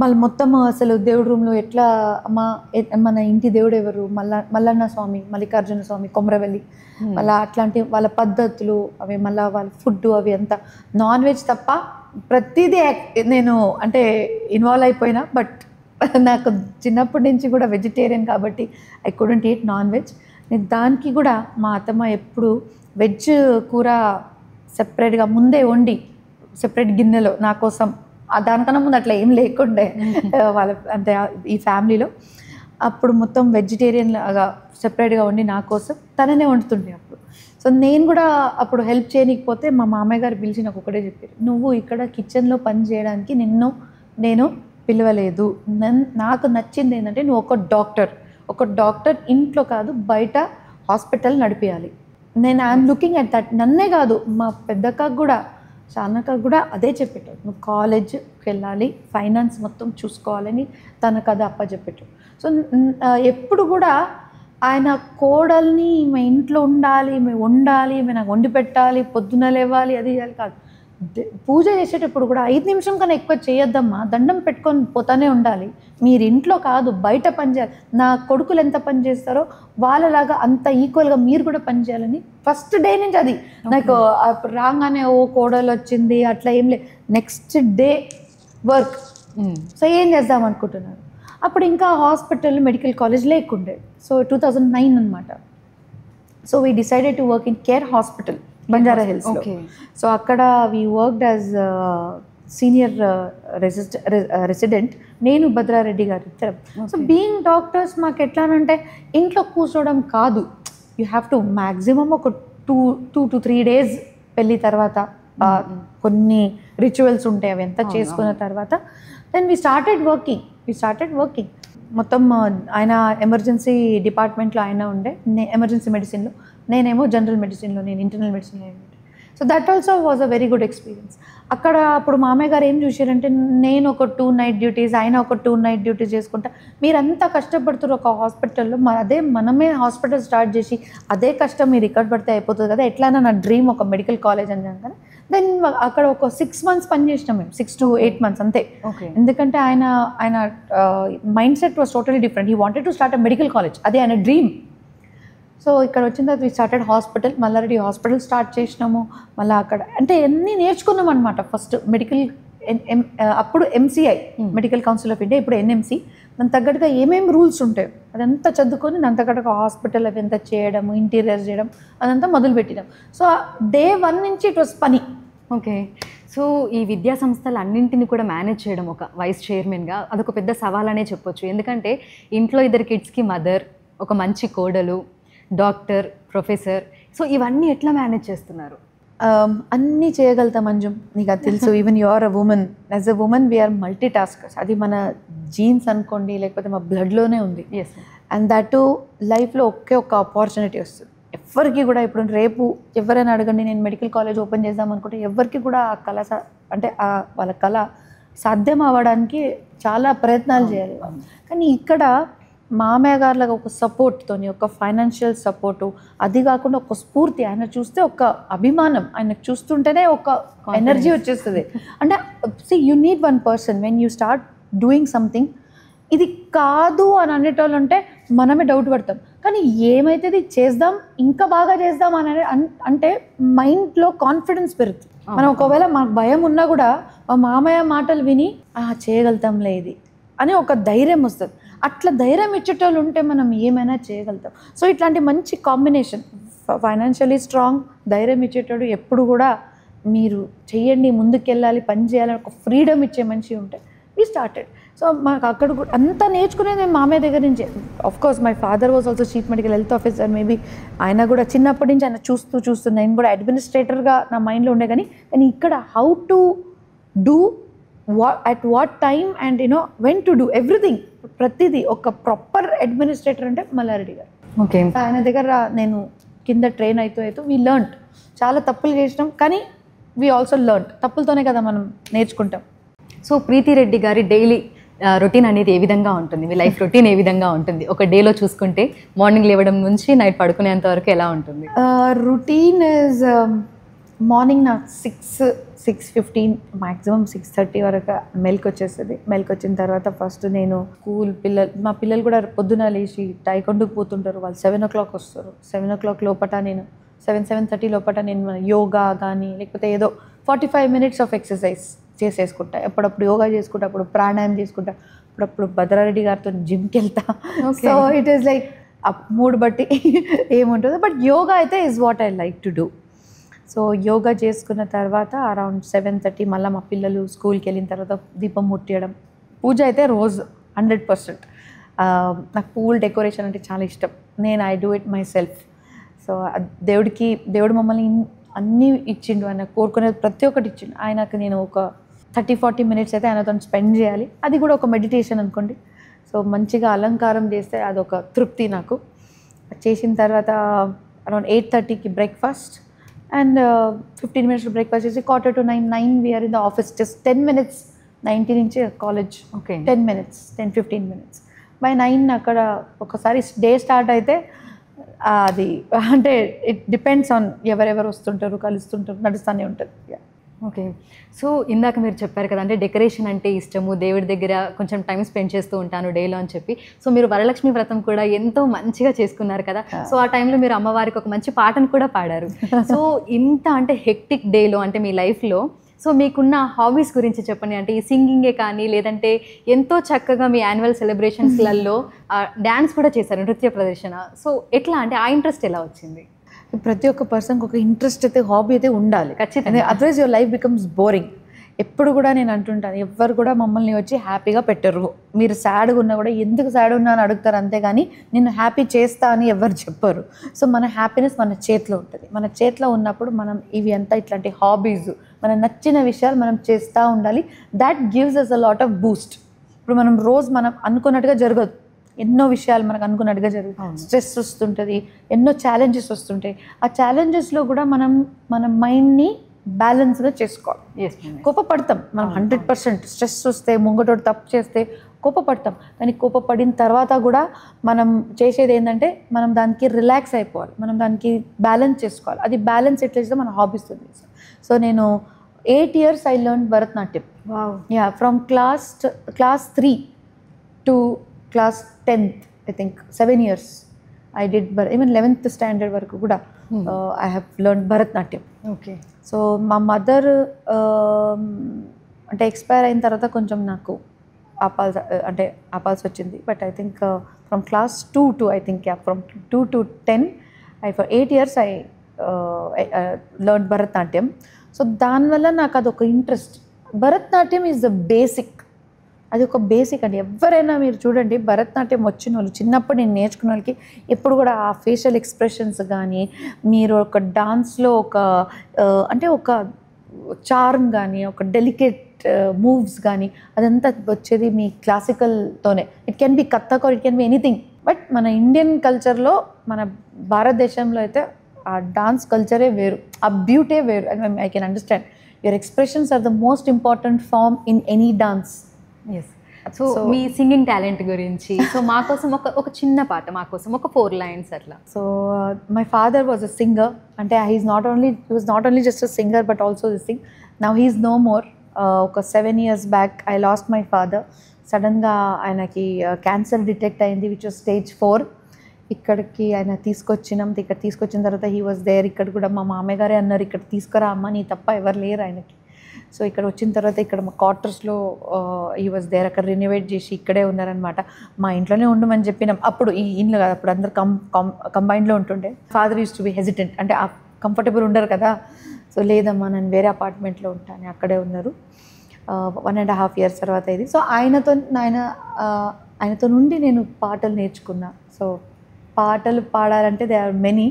మళ్ళీ మొత్తం అసలు దేవుడి రూమ్లో ఎట్లా మన ఇంటి దేవుడు ఎవరు, మల్లన్న స్వామి, మల్లికార్జున స్వామి, కొమరవెల్లి, మళ్ళీ అట్లాంటి వాళ్ళ పద్ధతులు అవి, మళ్ళీ వాళ్ళ ఫుడ్ అవి అంతా నాన్ వెజ్ తప్ప ప్రతిదీ నేను అంటే ఇన్వాల్వ్ అయిపోయినా. బట్ నాకు చిన్నప్పటి నుంచి కూడా వెజిటేరియన్ కాబట్టి I couldn't eat non veg. నేను దానికి కూడా మా అత్తమ్మ ఎప్పుడు వెజ్ కూర సెపరేట్గా ముందే వండి సెపరేట్ గిన్నెలో నా కోసం, దానికన్నా ముందు అట్లా ఏం లేకుండే వాళ్ళ అంటే ఈ ఫ్యామిలీలో. అప్పుడు మొత్తం వెజిటేరియన్ లాగా సెపరేట్గా వండి నా కోసం తననే వండుతుండే అప్పుడు. సో నేను కూడా అప్పుడు హెల్ప్ చేయకపోతే మా మామయ్య గారు పిలిచి నాకు ఒకటే చెప్పారు, నువ్వు ఇక్కడ కిచెన్లో పని చేయడానికి నేను పిలవలేదు. నాకు నచ్చింది ఏంటంటే నువ్వు ఒక డాక్టర్ ఇంట్లో కాదు బయట హాస్పిటల్ నడిపించాలి. నేను ఐఎమ్ లుకింగ్ అట్ దట్. నన్నే కాదు మా పెద్దక్కకు కూడా చాలాకకు కూడా అదే చెప్పేటాడు, నువ్వు కాలేజ్కి వెళ్ళాలి, ఫైనాన్స్ మొత్తం చూసుకోవాలని తనకు అది అప్పచెప్పేటాడు. సో ఎప్పుడు కూడా ఆయన కోడల్ని ఈమె ఇంట్లో ఉండాలి, ఈమె వండాలి, ఈమె నాకు వండి పెట్టాలి, పొద్దున లేవాలి, అది చేయాలి కాదు. పూజ చేసేటప్పుడు కూడా 5 నిమిషం కన్నా ఎక్కువ చేయొద్దమ్మా, దండం పెట్టుకొని పోతానే ఉండాలి. మీరు ఇంట్లో కాదు బయట పని చేయాలి. నా కొడుకులు ఎంత పని చేస్తారో వాళ్ళలాగా అంత ఈక్వల్గా మీరు కూడా పని చేయాలని ఫస్ట్ డే నుంచి అది నాకు రాగానే ఓ కోడలు వచ్చింది అట్లా ఏం లేదు. Next day work. సో ఏం చేద్దాం అనుకుంటున్నారు. అప్పుడు ఇంకా హాస్పిటల్ మెడికల్ కాలేజ్ లేకుండే. సో 2009 అనమాట. So we decided to work in care hospital Banjara హిల్స్లో. సో అక్కడ we worked as senior resident, నేను భద్రారెడ్డి గారు ఇద్దరం. సో బీయింగ్ డాక్టర్స్ మాకు ఎట్లానంటే ఇంట్లో కూర్చోవడం కాదు, యూ హ్యావ్ టు మ్యాక్సిమం ఒక 2 to 3 days పెళ్ళి తర్వాత కొన్ని రిచువల్స్ ఉంటాయి, అవి ఎంత చేసుకున్న తర్వాత దెన్ వీ స్టార్టెడ్ వర్కింగ్. మొత్తం ఆయన ఎమర్జెన్సీ డిపార్ట్మెంట్లో ఆయన ఉండే, ఎమర్జెన్సీ మెడిసిన్లో, నేనేమో జనరల్ మెడిసిన్లో, నేను ఇంటర్నల్ మెడిసిన్లో ఉండే. So that also was a very good experience. అక్కడ అప్పుడు మామయ్య గారు ఏం చూసారంటే నేను ఒక 2 night డ్యూటీస్, ఆయన ఒక 2 night డ్యూటీస్ చేసుకుంటా, మీరంతా కష్టపడుతున్నారు ఒక హాస్పిటల్లో, అదే మనమే హాస్పిటల్ స్టార్ట్ చేసి అదే కష్టం మీరు ఇక్కడ పడితే అయిపోతుంది కదా, ఎట్లయినా నా డ్రీమ్ ఒక మెడికల్ కాలేజ్ అని కానీ. దెన్ అక్కడ ఒక 6 months పనిచేసినాం మేము, 6 to 8 months అంతే. ఎందుకంటే ఆయన mind set was totally different. He wanted to start a medical college, అదే ఆయన డ్రీమ్. సో ఇక్కడ వచ్చిన తర్వాత we started hospital, Malla Reddy hospital start చేసినాము. మళ్ళీ అక్కడ అంటే అన్నీ నేర్చుకున్నాం అనమాట. ఫస్ట్ మెడికల్ అప్పుడు MCI medical council of India, ఇప్పుడు NMC. దాని తగ్గట్టుగా ఏమేమి రూల్స్ ఉంటాయో అదంతా చదువుకొని దాని తగ్గట్టుగా హాస్పిటల్ అవి ఎంత చేయడము, ఇంటీరియర్ చేయడం అదంతా మొదలుపెట్టినాం. సో Day 1 నుంచి ఇట్ వాస్ పని. ఓకే. సో ఈ విద్యా సంస్థలు అన్నింటినీ కూడా మేనేజ్ చేయడం ఒక వైస్ చైర్మన్గా అదొక పెద్ద సవాల్ అనే చెప్పొచ్చు. ఎందుకంటే ఇంట్లో 2 kidsకి మదర్, ఒక మంచి కోడలు, డాక్టర్, ప్రొఫెసర్. సో ఇవన్నీ ఎట్లా మేనేజ్ చేస్తున్నారు? అన్నీ చేయగలుగుతాం అంజుమ్, నీకు అది తెలుసు. Even you are a woman, as a woman we're multi taskers. అది మన జీన్స్ అనుకోండి, లేకపోతే మా బ్లడ్లోనే ఉంది. అండ్ దట్ లైఫ్లో ఒక ఆపర్చునిటీ వస్తుంది ఎవరికి కూడా. ఇప్పుడు రేపు ఎవరైనా అడగండి, నేను మెడికల్ కాలేజ్ ఓపెన్ చేద్దాం అనుకుంటే ఎవరికి కూడా ఆ కళ అంటే వాళ్ళ కళ సాధ్యం అవ్వడానికి చాలా ప్రయత్నాలు చేయాలి. కానీ ఇక్కడ మామయ్య గారిలాగా ఒక సపోర్ట్తోని, ఒక ఫైనాన్షియల్ సపోర్టు, అది కాకుండా ఒక స్ఫూర్తి, ఆయన చూస్తే ఒక అభిమానం, ఆయనకు చూస్తుంటేనే ఒక ఎనర్జీ వచ్చేస్తుంది. అంటే you need one person when you start doing something, ఇది కాదు అని అనేటోళ్ళు ఉంటే మనమే డౌట్ పడతాం. కానీ ఏమైతుంది చేద్దాం, ఇంకా బాగా చేద్దాం అని అంటే మైండ్లో కాన్ఫిడెన్స్ పెరుగుతుంది. మనం ఒకవేళ మాకు భయం ఉన్నా కూడా మా మామయ్య మాటలు విని చేయగలుగుతాంలే ఇది అని ఒక ధైర్యం వస్తుంది. అట్లా ధైర్యం ఇచ్చేటోళ్ళు ఉంటే మనం ఏమైనా చేయగలుగుతాం. సో ఇట్లాంటి మంచి కాంబినేషన్, ఫైనాన్షియలీ స్ట్రాంగ్, ధైర్యం ఇచ్చేటోడు, ఎప్పుడు కూడా మీరు చెయ్యండి, ముందుకెళ్ళాలి, పని చేయాలని ఒక ఫ్రీడమ్ ఇచ్చే మనిషి ఉంటే వీ స్టార్టెడ్. సో మాకు అక్కడ కూడా అంతా నేర్చుకునేది మేము మామయ్య దగ్గర నుంచి. Course my father was also chief medical health officer. Maybe ఆయన కూడా చిన్నప్పటి నుంచి ఆయన చూస్తూ నేను కూడా అడ్మినిస్ట్రేటర్గా నా మైండ్లో ఉండే. కానీ ఇక్కడ how to do at what time and when to do everything, ప్రతిదీ ఒక ప్రాపర్ అడ్మినిస్ట్రేటర్ అంటే మల్లారెడ్డి గారు. ఓకే, ఆయన దగ్గర నేను కింద ట్రైన్ అవుతూ వీ లర్న్డ్. చాలా తప్పులు చేసినాం కానీ వీ ఆల్సో లర్న్డ్. తప్పులతోనే కదా మనం నేర్చుకుంటాం. సో ప్రీతి రెడ్డి గారి డైలీ రొటీన్ అనేది ఏ విధంగా ఉంటుంది? మీ లైఫ్ రొటీన్ ఏ విధంగా ఉంటుంది? ఒక డేలో చూసుకుంటే మార్నింగ్ లేవడం నుంచి నైట్ పడుకునేంత వరకు ఎలా ఉంటుంది? రొటీన్ ఇస్ మార్నింగ్ నాకు 6:15 మ్యాక్సిమం 6:30 వరకు మెల్క్ వచ్చేస్తుంది. మెల్క్ వచ్చిన తర్వాత ఫస్ట్ నేను మా పిల్లలు కూడా పొద్దున లేచి టైకొండకు పోతుంటారు. వాళ్ళు 7 o'clock వస్తారు. 7 o'clock లోపల నేను 7:30 లోపల నేను యోగా కానీ లేకపోతే ఏదో 45 minutes ఆఫ్ ఎక్సర్సైజ్ చేసేసుకుంటా. ఎప్పుడప్పుడు యోగా చేసుకుంటా, అప్పుడు ప్రాణాయామం చేసుకుంటా, అప్పుడప్పుడు భద్రారెడ్డి గారితో జిమ్కి వెళ్తా. So it is like mood బట్టి ఏముంటుందో. బట్ యోగా అయితే is what I like to do. So yoga చేసుకున్న తర్వాత అరౌండ్ 7:30 మళ్ళీ మా పిల్లలు స్కూల్కి వెళ్ళిన తర్వాత దీపం ముట్టియడం. పూజ అయితే రోజు 100%. నాకు పూల్ డెకరేషన్ అంటే చాలా ఇష్టం. I do it my self. So దేవుడు మమ్మల్ని అన్నీ ఇచ్చిండు, ఆయన కోరుకునేది ప్రతి ఒక్కటి ఇచ్చిండు. ఆయనకు నేను ఒక 30-40 minutes అయితే ఆయనతో స్పెండ్ చేయాలి. అది కూడా ఒక మెడిటేషన్ అనుకోండి. సో మంచిగా అలంకారం చేస్తే అదొక తృప్తి నాకు. చేసిన తర్వాత అరౌండ్ 8:30కి బ్రేక్ఫాస్ట్ అండ్ 15 minutes బ్రేక్ఫాస్ట్ చేసి 8:45 we're in the office. Just 10 minutes, 90 నుంచి college. Okay, 10 minutes, 10-15 minutes. By 9 అక్కడ ఒకసారి డే స్టార్ట్ అయితే అది అంటే ఇట్ డిపెండ్స్ ఆన్ ఎవరెవరు వస్తుంటారు, కలుస్తుంటారు, నడుస్తూనే ఉంటుంది. ఓకే, సో ఇందాక మీరు చెప్పారు కదా, అంటే డెకరేషన్ అంటే ఇష్టము, దేవుడి దగ్గర కొంచెం టైం స్పెండ్ చేస్తూ ఉంటాను డేలో అని చెప్పి. సో మీరు వరలక్ష్మి వ్రతం కూడా ఎంతో మంచిగా చేసుకున్నారు కదా. సో ఆ టైంలో మీరు అమ్మవారికి ఒక మంచి పాటను కూడా పాడారు. సో ఇంత అంటే హెక్టిక్ డేలో అంటే మీ లైఫ్లో సో మీకున్న హాబీస్ గురించి చెప్పండి. అంటే ఈ సింగింగే కానీ లేదంటే ఎంతో చక్కగా మీ యాన్యువల్ సెలబ్రేషన్స్లలో డ్యాన్స్ కూడా చేశారు, నృత్య ప్రదర్శన. సో ఎట్లా అంటే ఆ ఇంట్రెస్ట్ ఎలా వచ్చింది? ప్రతి ఒక్క పర్సన్కి ఒక ఇంట్రెస్ట్ అయితే, హాబీ అయితే ఉండాలి ఖచ్చితంగా. Otherwise your life becomes boring. ఎప్పుడు కూడా నేను అంటుంటాను, ఎవ్వరు కూడా మమ్మల్ని వచ్చి హ్యాపీగా పెట్టరు. మీరు సాడ్గా ఉన్నా కూడా ఎందుకు సాడ్ ఉన్నా అని అడుగుతారు, అంతేగాని నిన్ను హ్యాపీ చేస్తా అని ఎవరు చెప్పరు. సో మన హ్యాపీనెస్ మన చేతిలో ఉంటుంది. మన చేతిలో ఉన్నప్పుడు మనం ఇవి అంతా ఇట్లాంటి హాబీస్, మన నచ్చిన విషయాలు మనం చేస్తూ ఉండాలి. That gives us a lot of boost. ఇప్పుడు మనం రోజు మనం అనుకున్నట్టుగా జరగదు, ఎన్నో విషయాలు మనకు అనుకున్నట్టుగా జరుగుతుంది. స్ట్రెస్ వస్తుంటుంది, ఎన్నో ఛాలెంజెస్ వస్తుంటాయి. ఆ ఛాలెంజెస్లో కూడా మన మైండ్ని బ్యాలెన్స్గా చేసుకోవాలి. కోపపడతాం మనం 100%. స్ట్రెస్ వస్తే, ముంగటోడు తప్పు చేస్తే కోపపడతాం. కానీ కోపపడిన తర్వాత కూడా మనం చేసేది ఏంటంటే మనం దానికి రిలాక్స్ అయిపోవాలి, మనం దానికి బ్యాలెన్స్ చేసుకోవాలి. అది బ్యాలెన్స్ ఎట్లా చేస్తే మన హాబీస్ ఉంది. సో నేను 8 years I learn Bharatanatyam. From class 3 to class 10th, I think 7 years I did, even 11th standard వరకు కూడా I have learned Bharatanatyam. Okay, so మా మదర్ అంటే ఎక్స్పైర్ అయిన తర్వాత కొంచెం నాకు ఆపాల్సి వచ్చింది. But I think from class 2 to I think from 2 to 10 for 8 years I learned Bharatanatyam. So దానివల్ల నాకు అదొక interest. Bharatanatyam is the basic, అది ఒక బేసిక్ అండి. ఎవరైనా మీరు చూడండి, భరతనాట్యం వచ్చిన వాళ్ళు, చిన్నప్పుడు నేను నేర్చుకున్న వాళ్ళకి ఎప్పుడు కూడా ఆ ఫేషియల్ ఎక్స్ప్రెషన్స్ కానీ, మీరు ఒక డాన్స్లో ఒక చార్మ్ కానీ, ఒక డెలికేట్ మూవ్స్ కానీ, అదంతా వచ్చేది మీ క్లాసికల్తోనే. It can be Kathak or it can be anything. But మన ఇండియన్ కల్చర్లో, మన భారతదేశంలో అయితే ఆ డాన్స్ కల్చరే వేరు, ఆ బ్యూటీ వేరు. I can understand your expressions are the most important form in any dance. Yes, so మీ సింగింగ్ టాలెంట్ గురించి సో మా కోసం ఒక చిన్న పాట, మా కోసం ఒక 4 lines అట్లా. So my father was a singer, అంటే he was not only just a singer but also the sing. Now he is no more. ఒక 7 years back I lost my father. సడన్గా ఆయనకి క్యాన్సర్ డిటెక్ట్ అయింది, which was stage 4. ఇక్కడికి ఆయన ఇక్కడ తీసుకొచ్చిన తర్వాత హీ వాజ్ దేర్. ఇక్కడ కూడా మా మామయ్య గారే అన్నారు, ఇక్కడ తీసుకురా అమ్మ, నీ తప్ప ఎవరు లేరు ఆయనకి. సో ఇక్కడ వచ్చిన తర్వాత ఇక్కడ మా క్వార్టర్స్లో హీ వాజ్ దేర్. అక్కడ రెనోవేట్ చేసి ఇక్కడే ఉన్నారనమాట. మా ఇంట్లోనే ఉండమని చెప్పినాం. అప్పుడు ఈ ఇంట్లో కాదు, అప్పుడు అందరు కంబైన్డ్లో ఉంటుండే. Father use to be hesitant, అంటే కంఫర్టబుల్ ఉండరు కదా. సో లేదమ్మా నేను వేరే అపార్ట్మెంట్లో ఉంటాను, అక్కడే ఉన్నారు. 1.5 years తర్వాత ఇది. సో ఆయనతో నుండి నేను పాటలు నేర్చుకున్నా. సో పాటలు పాడాలంటే దే ఆర్ మెనీ.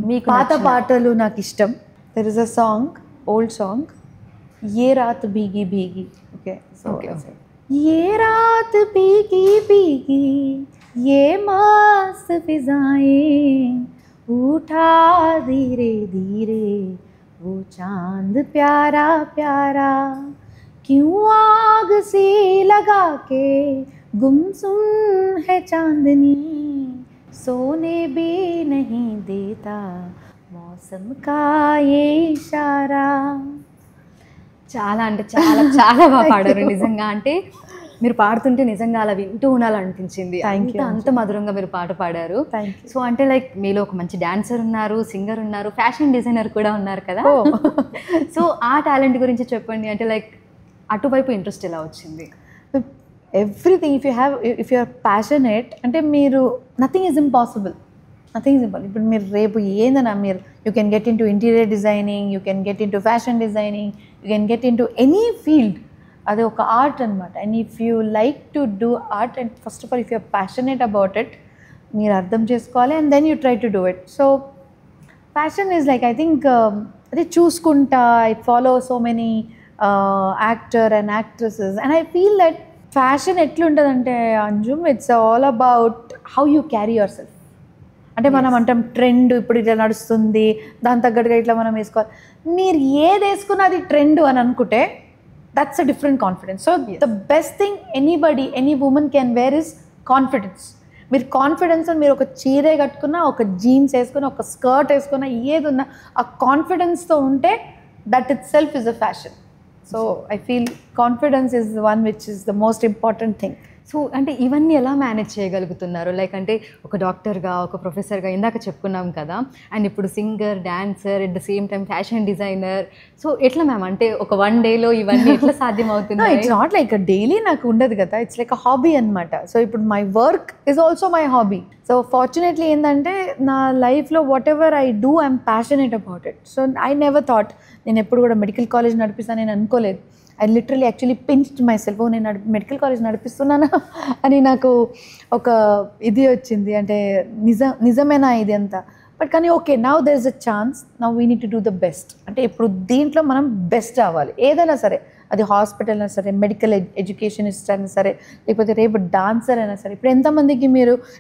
మీకు పాత పాటలు నాకు ఇష్టం. There is a song, old song, ఏ రాత్ భీగి భీగి. ఓకే, సో ఏ రాత్ భీగి భీగి ఏ మस्त फिजाएं उठा धीरे धीरे वो चांद प्यारा प्यारा क्यों आग से लगा के गुमसुम है चांदनी सोने भी नहीं देता मौसम का ये इशारा. చాలా అంటే చాలా చాలా బాగా పాడారు నిజంగా. అంటే మీరు పాడుతుంటే నిజంగా అలా వింటూ ఉండాలనిపించింది. అంత మధురంగా మీరు పాట పాడారు. సో అంటే లైక్ మీలో ఒక మంచి డాన్సర్ ఉన్నారు, సింగర్ ఉన్నారు, ఫ్యాషన్ డిజైనర్ కూడా ఉన్నారు కదా. సో ఆ టాలెంట్ గురించి చెప్పండి. అంటే లైక్ అటువైపు ఇంట్రెస్ట్ ఎలా వచ్చింది? Everything if you are passionate అంటే మీరు నథింగ్ ఈజ్ ఇంపాసిబుల్. ఇప్పుడు మీరు రేపు ఏందన్నా మీరు you can get into interior designing, you can get into fashion designing, you can get into any field. అది ఒక ఆర్ట్ అనమాట. And if you like to do art and first of all if you are passionate about it, మీరు అర్థం చేసుకోవాలి and then you try to do it. So fashion is like I think అదే చూసుకుంటా I follow so many actor and actresses and I feel that fashion ఎట్లుంటుందంటే Anjum, it's all about how you carry yourself. అంటే మనం అంటాం trend ఇప్పుడు ఇట్లా నడుస్తుంది, దాని తగ్గట్టుగా ఇట్లా మనం వేసుకోవాలి. మీరు ఏది వేసుకున్నా అది ట్రెండ్ అని అనుకుంటే that's a different confidence. So the best thing any women can where is confidence. మీరు కాన్ఫిడెన్స్ మీరు ఒక చీరే కట్టుకున్నా, ఒక జీన్స్ వేసుకున్నా, ఒక స్కర్ట్ వేసుకున్నా, ఏది ఉన్నా ఆ కాన్ఫిడెన్స్తో ఉంటే that it self is a fashion. So I feel confidence is one which is the most important thing. So అంటే ఇవన్నీ ఎలా మేనేజ్ చేయగలుగుతున్నారు? లైక్ అంటే ఒక డాక్టర్గా, ఒక ప్రొఫెసర్గా ఇందాక చెప్పుకున్నాం కదా, అండ్ ఇప్పుడు singer, dancer, at the same time fashion designer. So ఎట్లా మ్యామ్, అంటే ఒక 1 dayలో ఇవన్నీ ఎట్లా సాధ్యం అవుతుంది? ఇట్స్ నాట్ లైక్ డైలీ నాకు ఉండదు కదా, ఇట్స్ లైక్ అ హాబీ అనమాట. సో ఇప్పుడు my work is also my hobby. So fortunately ఏంటంటే నా లైఫ్లో what ever I do I'm passionate about it. So I never thought నేను ఎప్పుడు కూడా మెడికల్ కాలేజ్ నడిపిస్తాను నేను అనుకోలేదు. I literally actually pinched my self, నేను మెడికల్ కాలేజ్ నడిపిస్తున్నానా అని నాకు ఒక ఇది వచ్చింది. అంటే నిజమేనా ఇది అంతా. బట్ కానీ okay, now there is a chance, now we need to do the best. అంటే ఇప్పుడు దీంట్లో మనం బెస్ట్ అవ్వాలి. ఏదైనా సరే, అది హాస్పిటల్ అయినా సరే, మెడికల్ ఎడ్యుకేషనిస్ట్ అయినా సరే, లేకపోతే రేపు డాన్సర్ అయినా సరే. ఇప్పుడు ఎంతమందికి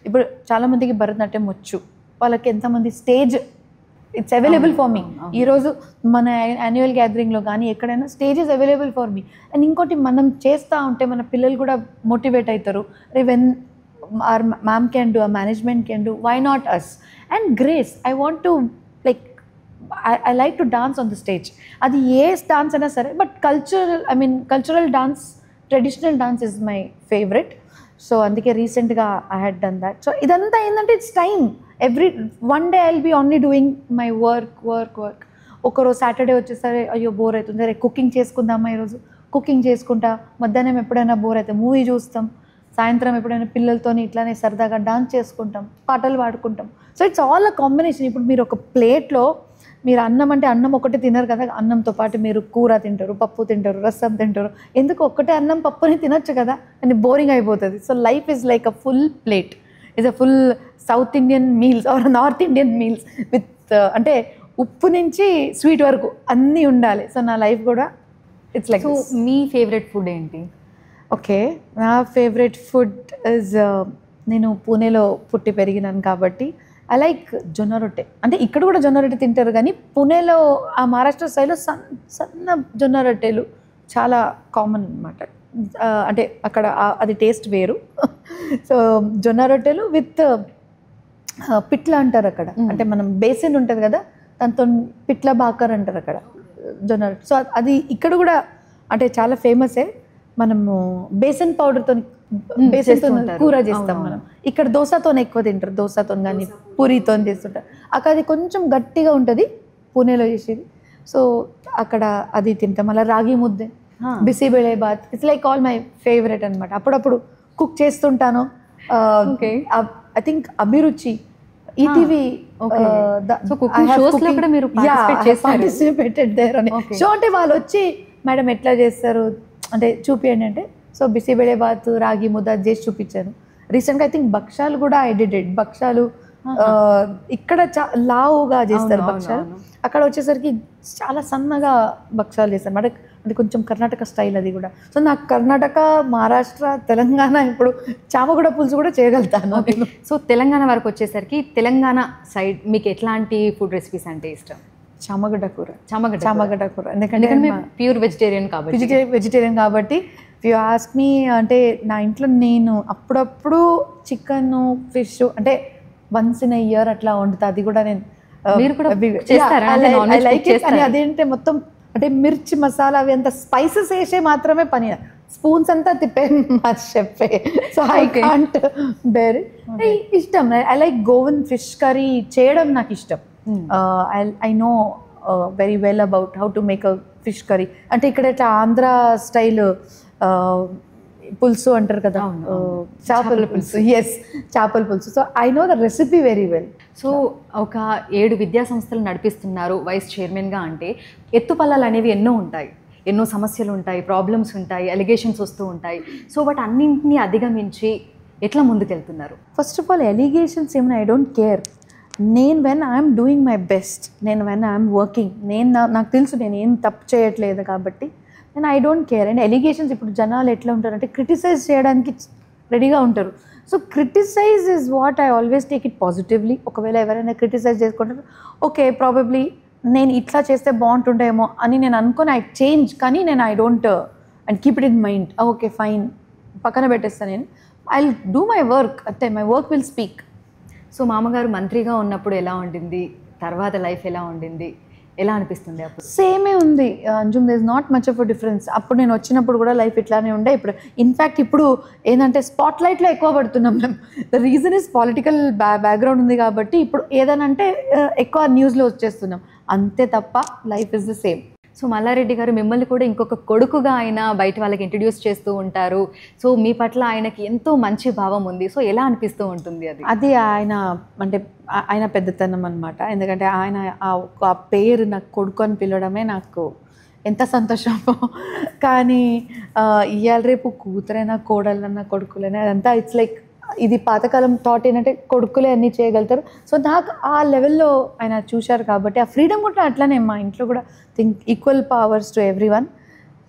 ఇప్పుడు చాలామందికి భరతనాట్యం వచ్చు, వాళ్ళకి ఎంతమంది stage it's available for me. ఈరోజు మన యాన్యువల్ గ్యాదరింగ్లో కానీ ఎక్కడైనా stage is available for me. And ఇంకోటి మనం చేస్తూ ఉంటే మన పిల్లలు కూడా మోటివేట్ అవుతారు. When our ma'am can do, ఆ management can do, why not us? And grace, I want to like I like to dance on the stage. అది ఏ డాన్స్ అయినా సరే, but cultural dance, traditional dance is my favourite. So అందుకే రీసెంట్గా I had done that. So ఇదంతా ఏంటంటే it's time. Every 1 day I'll be only doing my work. ఒకరోజు Saturday వచ్చేసరి అయ్యో బోర్ అవుతుంది, సరే కుకింగ్ చేసుకుందామా, ఈరోజు కుకింగ్ చేసుకుంటా. మధ్యాహ్నం ఎప్పుడైనా బోర్ అయితే మూవీ చూస్తాం. సాయంత్రం ఎప్పుడైనా పిల్లలతో ఇట్లానే సరదాగా డాన్స్ చేసుకుంటాం, పాటలు పాడుకుంటాం. So it's all a combination. ఇప్పుడు మీరు ఒక ప్లేట్లో మీరు అన్నం అంటే అన్నం ఒకటే తినరు కదా, అన్నంతో పాటు మీరు కూర తింటారు, పప్పు తింటారు, రసం తింటారు. ఎందుకు ఒక్కటే అన్నం పప్పుని తినొచ్చు కదా, అని బోరింగ్ అయిపోతుంది. So life is like a full plate, is a full south Indian meals or north Indian meals with అంటే ఉప్పు నుంచి స్వీట్ వరకు అన్నీ ఉండాలి. సో నా లైఫ్ కూడా it's like. So me favourite food ఏంటి? ఓకే, నా ఫేవరెట్ ఫుడ్ ఇస్, నేను పూణేలో పుట్టి పెరిగినాను కాబట్టి ఐ లైక్ జొన్న రొట్టె. అంటే ఇక్కడ కూడా జొన్న రొట్టె తింటారు, కానీ పుణేలో ఆ మహారాష్ట్ర స్టైల్లో సన్న జొన్న రొట్టెలు చాలా కామన్ అనమాట. అంటే అక్కడ అది టేస్ట్ వేరు. సో జొన్న రొట్టెలు విత్ పిట్ల అంటారు అక్కడ, అంటే మనం బేసిన్ ఉంటుంది కదా దాంతో పిట్ల బాకర్ అంటారు అక్కడ జొన్న రొట్టె. సో అది ఇక్కడ కూడా అంటే చాలా ఫేమసే. మనము బేసన్ పౌడర్తో బేసన్తో కూర చేస్తాం మనం. ఇక్కడ దోశతో ఎక్కువ తింటారు, దోశతో కానీ పూరితో చేస్తుంటారు. అక్కడ అది కొంచెం గట్టిగా ఉంటుంది పూణేలో చేసేది. సో అక్కడ అది తింటాం. అలా ragi mudde, bisibele bath, it's like all my favourite అనమాట. అప్పుడప్పుడు కుక్ చేస్తుంటాను. I think Abhiruchi ETV participated there అని షో. అంటే వాళ్ళు వచ్చి మేడం ఎట్లా చేస్తారు అంటే చూపియండి అంటే, సో బిసిబెళే బాత్ రాగి ముద్ద చేసి చూపించాను. రీసెంట్గా ఐ థింక్ భక్షాలు కూడా ఐ డిడ్ ఇట్. భక్షాలు ఇక్కడ లావుగా చేస్తారు భక్షాలు, అక్కడ వచ్చేసరికి చాలా సన్నగా భక్షాలు చేస్తారు అంటే అది కొంచెం కర్ణాటక స్టైల్ అది కూడా. సో నాకు కర్ణాటక, మహారాష్ట్ర, తెలంగాణ, ఇప్పుడు చామగూడ పులుసు కూడా చేయగలుగుతాను. సో తెలంగాణ వరకు వచ్చేసరికి తెలంగాణ సైడ్ మీకు ఎట్లాంటి ఫుడ్ రెసిపీస్ అంటే ఇష్టం? చామగడ్డ కూర. చామగడ్డ కూర ఎందుకంటే ప్యూర్ వెజిటేరియన్ కాబట్టి యు ఆస్క్ మీ అంటే నా ఇంట్లో నేను అప్పుడప్పుడు చికెన్, ఫిష్ అంటే వన్స్ ఇన్ ఎ ఇయర్ అట్లా వండుతా. అది కూడా నేను కానీ అదేంటే మొత్తం అంటే మిర్చి మసాలా అవి అంత స్పైసెస్ వేసే మాత్రమే పని, స్పూన్స్ అంతా తిప్పే మా చెప్పే. So I can't bear it. ఇష్టం, I like Goan fish curry చేయడం నాకు ఇష్టం. I know very well about how to make a fish curry. అంటే ఇక్కడ ఇట్లా ఆంధ్ర స్టైల్ పులుసు అంటారు కదా, చేపల పులుసు. ఎస్, చేపల పులుసు. So I know the recipe very well. So ఒక 7 విద్యా సంస్థలు నడిపిస్తున్నారు వైస్ చైర్మన్గా అంటే ఎత్తుపల్లాలు అనేవి ఎన్నో ఉంటాయి, ఎన్నో సమస్యలు ఉంటాయి, ప్రాబ్లమ్స్ ఉంటాయి, అలిగేషన్స్ వస్తూ ఉంటాయి. సో వాటి అన్నింటినీ అధిగమించి ఎట్లా ముందుకెళ్తున్నారు? ఫస్ట్ ఆఫ్ ఆల్ ఎలిగేషన్స్ ఏమైనా ఐ డోంట్ కేర్. నేను when I'm doing my best, నేను వెన్ ఐఎమ్ వర్కింగ్, నాకు తెలుసు నేను ఏం తప్పు చేయట్లేదు కాబట్టి నేను I don't care. And allegations ఇప్పుడు జనాలు ఎట్లా ఉంటారంటే క్రిటిసైజ్ చేయడానికి రెడీగా ఉంటారు. So criticize is what I always take it positively. ఒకవేళ ఎవరైనా క్రిటిసైజ్ చేసుకుంటారు, ఓకే ప్రాబబ్లీ నేను ఇట్లా చేస్తే బాగుంటుండేమో అని నేను అనుకొని ఐ చేంజ్, కానీ నేను I don't and keep it in mind. Okay fine పక్కన పెట్టేస్తాను నేను. I will do my work, అంటే my work will speak. So మామగారు మంత్రిగా ఉన్నప్పుడు ఎలా ఉండింది, తర్వాత లైఫ్ ఎలా ఉండింది, ఎలా అనిపిస్తుంది? అప్పుడు సేమే ఉంది Anjum, there is not much of a difference. అప్పుడు నేను వచ్చినప్పుడు కూడా లైఫ్ ఇట్లానే ఉండే. ఇప్పుడు ఇన్ఫ్యాక్ట్ ఇప్పుడు ఏంటంటే స్పాట్ లైట్లో ఎక్కువ పడుతున్నాం మేము. The reason is political background ఉంది కాబట్టి ఇప్పుడు ఏదైనా అంటే ఎక్కువ న్యూస్లో వచ్చేస్తున్నాం, అంతే తప్ప life is the same. So Malla Reddy గారు మిమ్మల్ని కూడా ఇంకొక కొడుకుగా ఆయన బయట వాళ్ళకి ఇంట్రడ్యూస్ చేస్తూ ఉంటారు. సో మీ పట్ల ఆయనకి ఎంతో మంచి భావం ఉంది. సో ఎలా అనిపిస్తూ ఉంటుంది అది? అది ఆయన అంటే ఆయన పెద్దతనం అనమాట. ఎందుకంటే ఆయన ఆ పేరు నాకు కొడుకు అని పిలవడమే నాకు ఎంత సంతోషమో. కానీ ఇవాళ రేపు కూతురైనా కోడలన్నా కొడుకులైనా అదంతా ఇట్స్ లైక్ ఇది పాతకాలం థాట్ ఏంటంటే కొడుకులే అన్నీ చేయగలుగుతారు. సో నాకు ఆ లెవెల్లో ఆయన చూశారు కాబట్టి ఆ ఫ్రీడమ్ కూడా అట్లానే మా ఇంట్లో కూడా think equal powers to every one.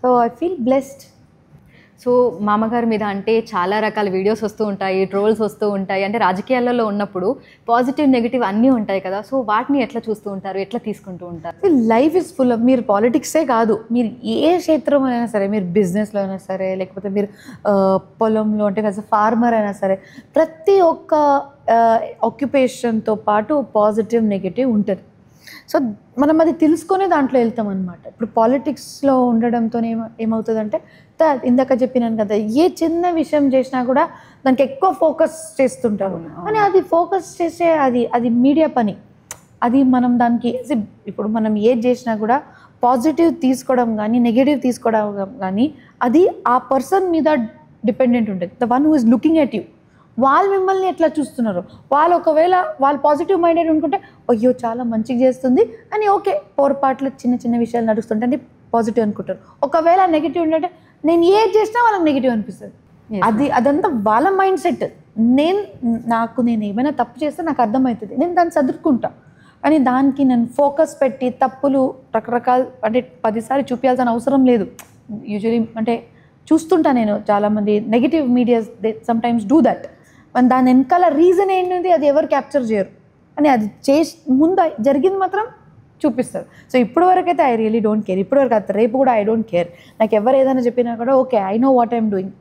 So I feel blessed. So మామగారి మీద అంటే చాలా రకాల వీడియోస్ వస్తూ ఉంటాయి, ట్రోల్స్ వస్తూ ఉంటాయి. అంటే రాజకీయాలలో ఉన్నప్పుడు పాజిటివ్ నెగిటివ్ అన్నీ ఉంటాయి కదా. సో వాటిని ఎట్లా చూస్తూ ఉంటారు, ఎట్లా తీసుకుంటూ ఉంటారు? లైఫ్ ఇస్ ఫుల్ ఆఫ్, మీరు పాలిటిక్సే కాదు, మీరు ఏ క్షేత్రంలో అయినా సరే, మీరు బిజినెస్లో అయినా సరే, లేకపోతే మీరు పొలంలో అంటే యాజ్ అ ఫార్మర్ అయినా సరే, ప్రతి ఒక్క ఆక్యుపేషన్తో పాటు పాజిటివ్ నెగిటివ్ ఉంటుంది. సో మనం అది తెలుసుకొని దాంట్లో వెళ్తాం అనమాట. ఇప్పుడు పాలిటిక్స్లో ఉండడంతో ఏమవుతుందంటే ఇందాక చెప్పినాను కదా, ఏ చిన్న విషయం చేసినా కూడా దానికి ఎక్కువ ఫోకస్ చేస్తుంటారు. అని అది ఫోకస్ చేసే అది మీడియా పని. అది మనం దానికి ఇప్పుడు మనం ఏది చేసినా కూడా పాజిటివ్ తీసుకోవడం కానీ నెగిటివ్ తీసుకోవడం కానీ అది ఆ పర్సన్ మీద డిపెండెంట్ ఉంటుంది. The one who is looking at you, వాళ్ళు మిమ్మల్ని ఎట్లా చూస్తున్నారు. వాళ్ళు ఒకవేళ వాళ్ళు పాజిటివ్ మైండెడ్ అనుకుంటే అయ్యో చాలా మంచిగా చేస్తుంది అని ఓకే, పొరపాట్లు చిన్న చిన్న విషయాలు నడుస్తుంటే అంటే పాజిటివ్ అనుకుంటారు. ఒకవేళ నెగిటివ్ ఉంటే నేను ఏది చేసినా వాళ్ళకి నెగిటివ్ అనిపిస్తుంది. అదంతా వాళ్ళ మైండ్ సెట్. నేను ఏమైనా తప్పు చేస్తే నాకు అర్థమవుతుంది, నేను దాన్ని చదువుకుంటా. కానీ దానికి నేను ఫోకస్ పెట్టి తప్పులు రకరకాల అంటే 10 సార్లు చూపించాల్సిన అవసరం లేదు. యూజువలీ అంటే చూస్తుంటా నేను చాలామంది negative medias they sometimes do that. దాని వెనకాల రీజన్ ఏంటి అది ఎవరు క్యాప్చర్ చేయరు. అని అది ముందు జరిగింది మాత్రం చూపిస్తారు. సో ఇప్పుడు వరకు అయితే ఐ రియలీ డోంట్ కేర్. ఇప్పుడు వరకు అయితే రేపు కూడా ఐ డోంట్ కేర్. నాకు ఎవరు ఏదైనా చెప్పినా కూడా okay, I know what I'm doing,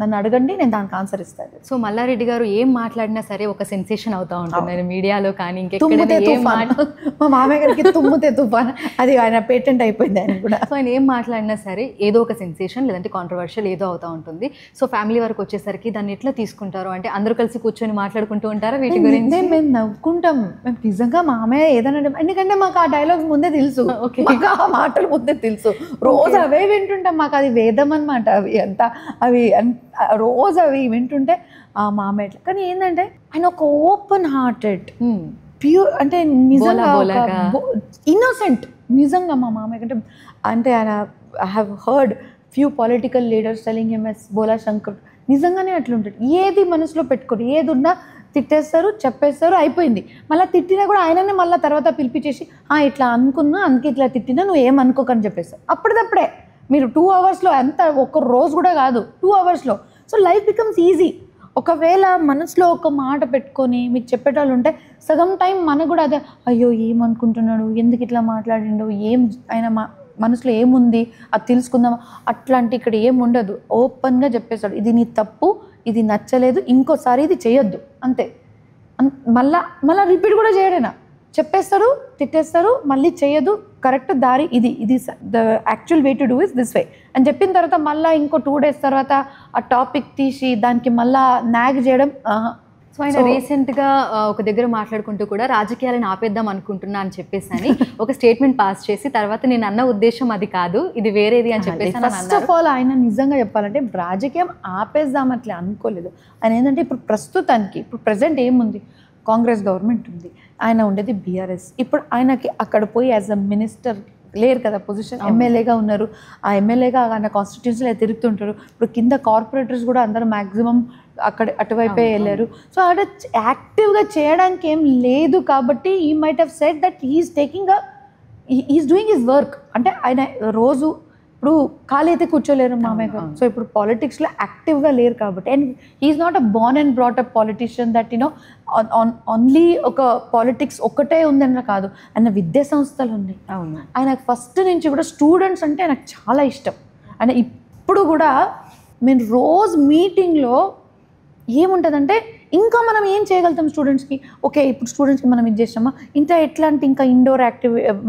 నన్ను అడగండి, నేను దానికి ఆన్సర్ ఇస్తాను. సో మల్లారెడ్డి గారు ఏం మాట్లాడినా సరే ఒక సెన్సేషన్ అవుతా ఉంటుంది మీడియాలో కానీ తుమ్మితే ఇంకెక్కడ తుఫాన్, మా మామయ్య గారికి తుమ్మితే తుఫాన్, అది ఆయన పేటెంట్ అయిపోయింది ఆయన కూడా. సో ఆయన ఏం మాట్లాడినా సరే ఏదో ఒక సెన్సేషన్ లేదంటే కాంట్రవర్షియల్ ఏదో అవుతూ ఉంటుంది. సో ఫ్యామిలీ వరకు వచ్చేసరికి దాన్ని ఎట్లా తీసుకుంటారు? అంటే అందరూ కలిసి కూర్చొని మాట్లాడుకుంటూ ఉంటారా వీటి గురించి? మేము నవ్వుకుంటాం. మేము నిజంగా మామయ్య ఏదైనా ఎందుకంటే మాకు ఆ డైలాగ్స్ ముందే తెలుసు, మాకు ఆ మాటలు ముందే తెలుసు, రోజు అవే వింటుంటాం. మాకు అది వేదం అనమాట. అవి రోజు అవి వింటుంటే ఆ మామయ్య. కానీ ఏంటంటే ఆయన ఒక ఓపెన్ హార్టెడ్ ప్యూర్, అంటే నిజంగా ఇన్నోసెంట్. నిజంగా మా మామయ్య అంటే ఆయన I have heard few political leaders telling him as Bhola Shankar. నిజంగానే అట్లుంటాడు. ఏది మనసులో పెట్టుకోరు, ఏది ఉన్నా తిట్టేస్తారు, చెప్పేస్తారు, అయిపోయింది. మళ్ళీ తిట్టినా కూడా ఆయననే మళ్ళీ తర్వాత పిలిపించేసి ఇట్లా అనుకున్నా, అందుకే ఇట్లా తిట్టినా, నువ్వు ఏమనుకోకని చెప్పేస్తారు. అప్పటిదప్పుడే మీరు 2 అవర్స్లో, అంత ఒక్క రోజు కూడా కాదు, 2 అవర్స్లో. So life becomes easy. ఒకవేళ మనసులో ఒక మాట పెట్టుకొని మీకు చెప్పేటోళ్ళు ఉంటే సగం టైం మనకు కూడా అదే, అయ్యో ఏమనుకుంటున్నాడు, ఎందుకు ఇట్లా మాట్లాడిండు, ఏం ఆయన మనసులో ఏముంది అది తెలుసుకుందాం, అట్లాంటి ఇక్కడ ఏం ఉండదు. ఓపెన్గా చెప్పేస్తాడు, ఇది నీ తప్పు, ఇది నచ్చలేదు, ఇంకోసారి ఇది చేయొద్దు, అంతే. మళ్ళీ రిపీట్ కూడా చేయడేనా, చెప్పేస్తారు, తిట్టేస్తారు, మళ్ళీ చేయదు, కరెక్ట్ దారి ఇది, the actual way to do is this way అని చెప్పిన తర్వాత మళ్ళీ ఇంకో 2 days తర్వాత ఆ టాపిక్ తీసి దానికి మళ్ళీ నాగ్ చేయడం. సో ఆయన రీసెంట్గా ఒక దగ్గర మాట్లాడుకుంటూ కూడా రాజకీయాలను ఆపేద్దాం అనుకుంటున్నా అని చెప్పేసి అని ఒక స్టేట్మెంట్ పాస్ చేసి తర్వాత నేను అన్న ఉద్దేశం అది కాదు, ఇది వేరేది అని చెప్పేసి. ఫస్ట్ ఆఫ్ ఆల్ ఆయన నిజంగా చెప్పాలంటే రాజకీయం ఆపేద్దాం అట్లా అనుకోలేదు. ఆయన ఏంటంటే ఇప్పుడు ప్రస్తుతానికి ఇప్పుడు ప్రజెంట్ ఏముంది, కాంగ్రెస్ గవర్నమెంట్ ఉంది, ఆయన ఉండేది బీఆర్ఎస్. ఇప్పుడు ఆయనకి అక్కడ పోయి యాజ్ అ మినిస్టర్ లేరు కదా పొజిషన్, ఎమ్మెల్యేగా ఉన్నారు. ఆ ఎమ్మెల్యేగా ఆయన కాన్స్టిట్యూన్సీలో తిరుగుతుంటారు. ఇప్పుడు కింద కార్పొరేటర్స్ కూడా అందరూ మ్యాక్సిమం అటువైపే వెళ్ళారు. సో అక్కడ యాక్టివ్గా చేయడానికి ఏం లేదు కాబట్టి he might have said that he's he's doing his work. అంటే ఆయన రోజు ఇప్పుడు ఖాళీ అయితే కూర్చోలేరు మామయ్య గారు. సో ఇప్పుడు పాలిటిక్స్లో యాక్టివ్గా లేరు కాబట్టి, and he's not a born and brought up politician that only ఒక పాలిటిక్స్ ఒక్కటే ఉందన్న కాదు, ఆయన విద్యా సంస్థలు ఉన్నాయి. ఆయన ఫస్ట్ నుంచి కూడా స్టూడెంట్స్ అంటే నాకు చాలా ఇష్టం. ఆయన ఇప్పుడు కూడా మేము రోజు మీటింగ్లో ఏముంటుందంటే ఇంకా మనం ఏం చేయగలుగుతాం స్టూడెంట్స్కి, ఓకే ఇప్పుడు స్టూడెంట్స్కి మనం ఇది చేసామా, ఇంకా ఎట్లాంటి ఇంకా ఇండోర్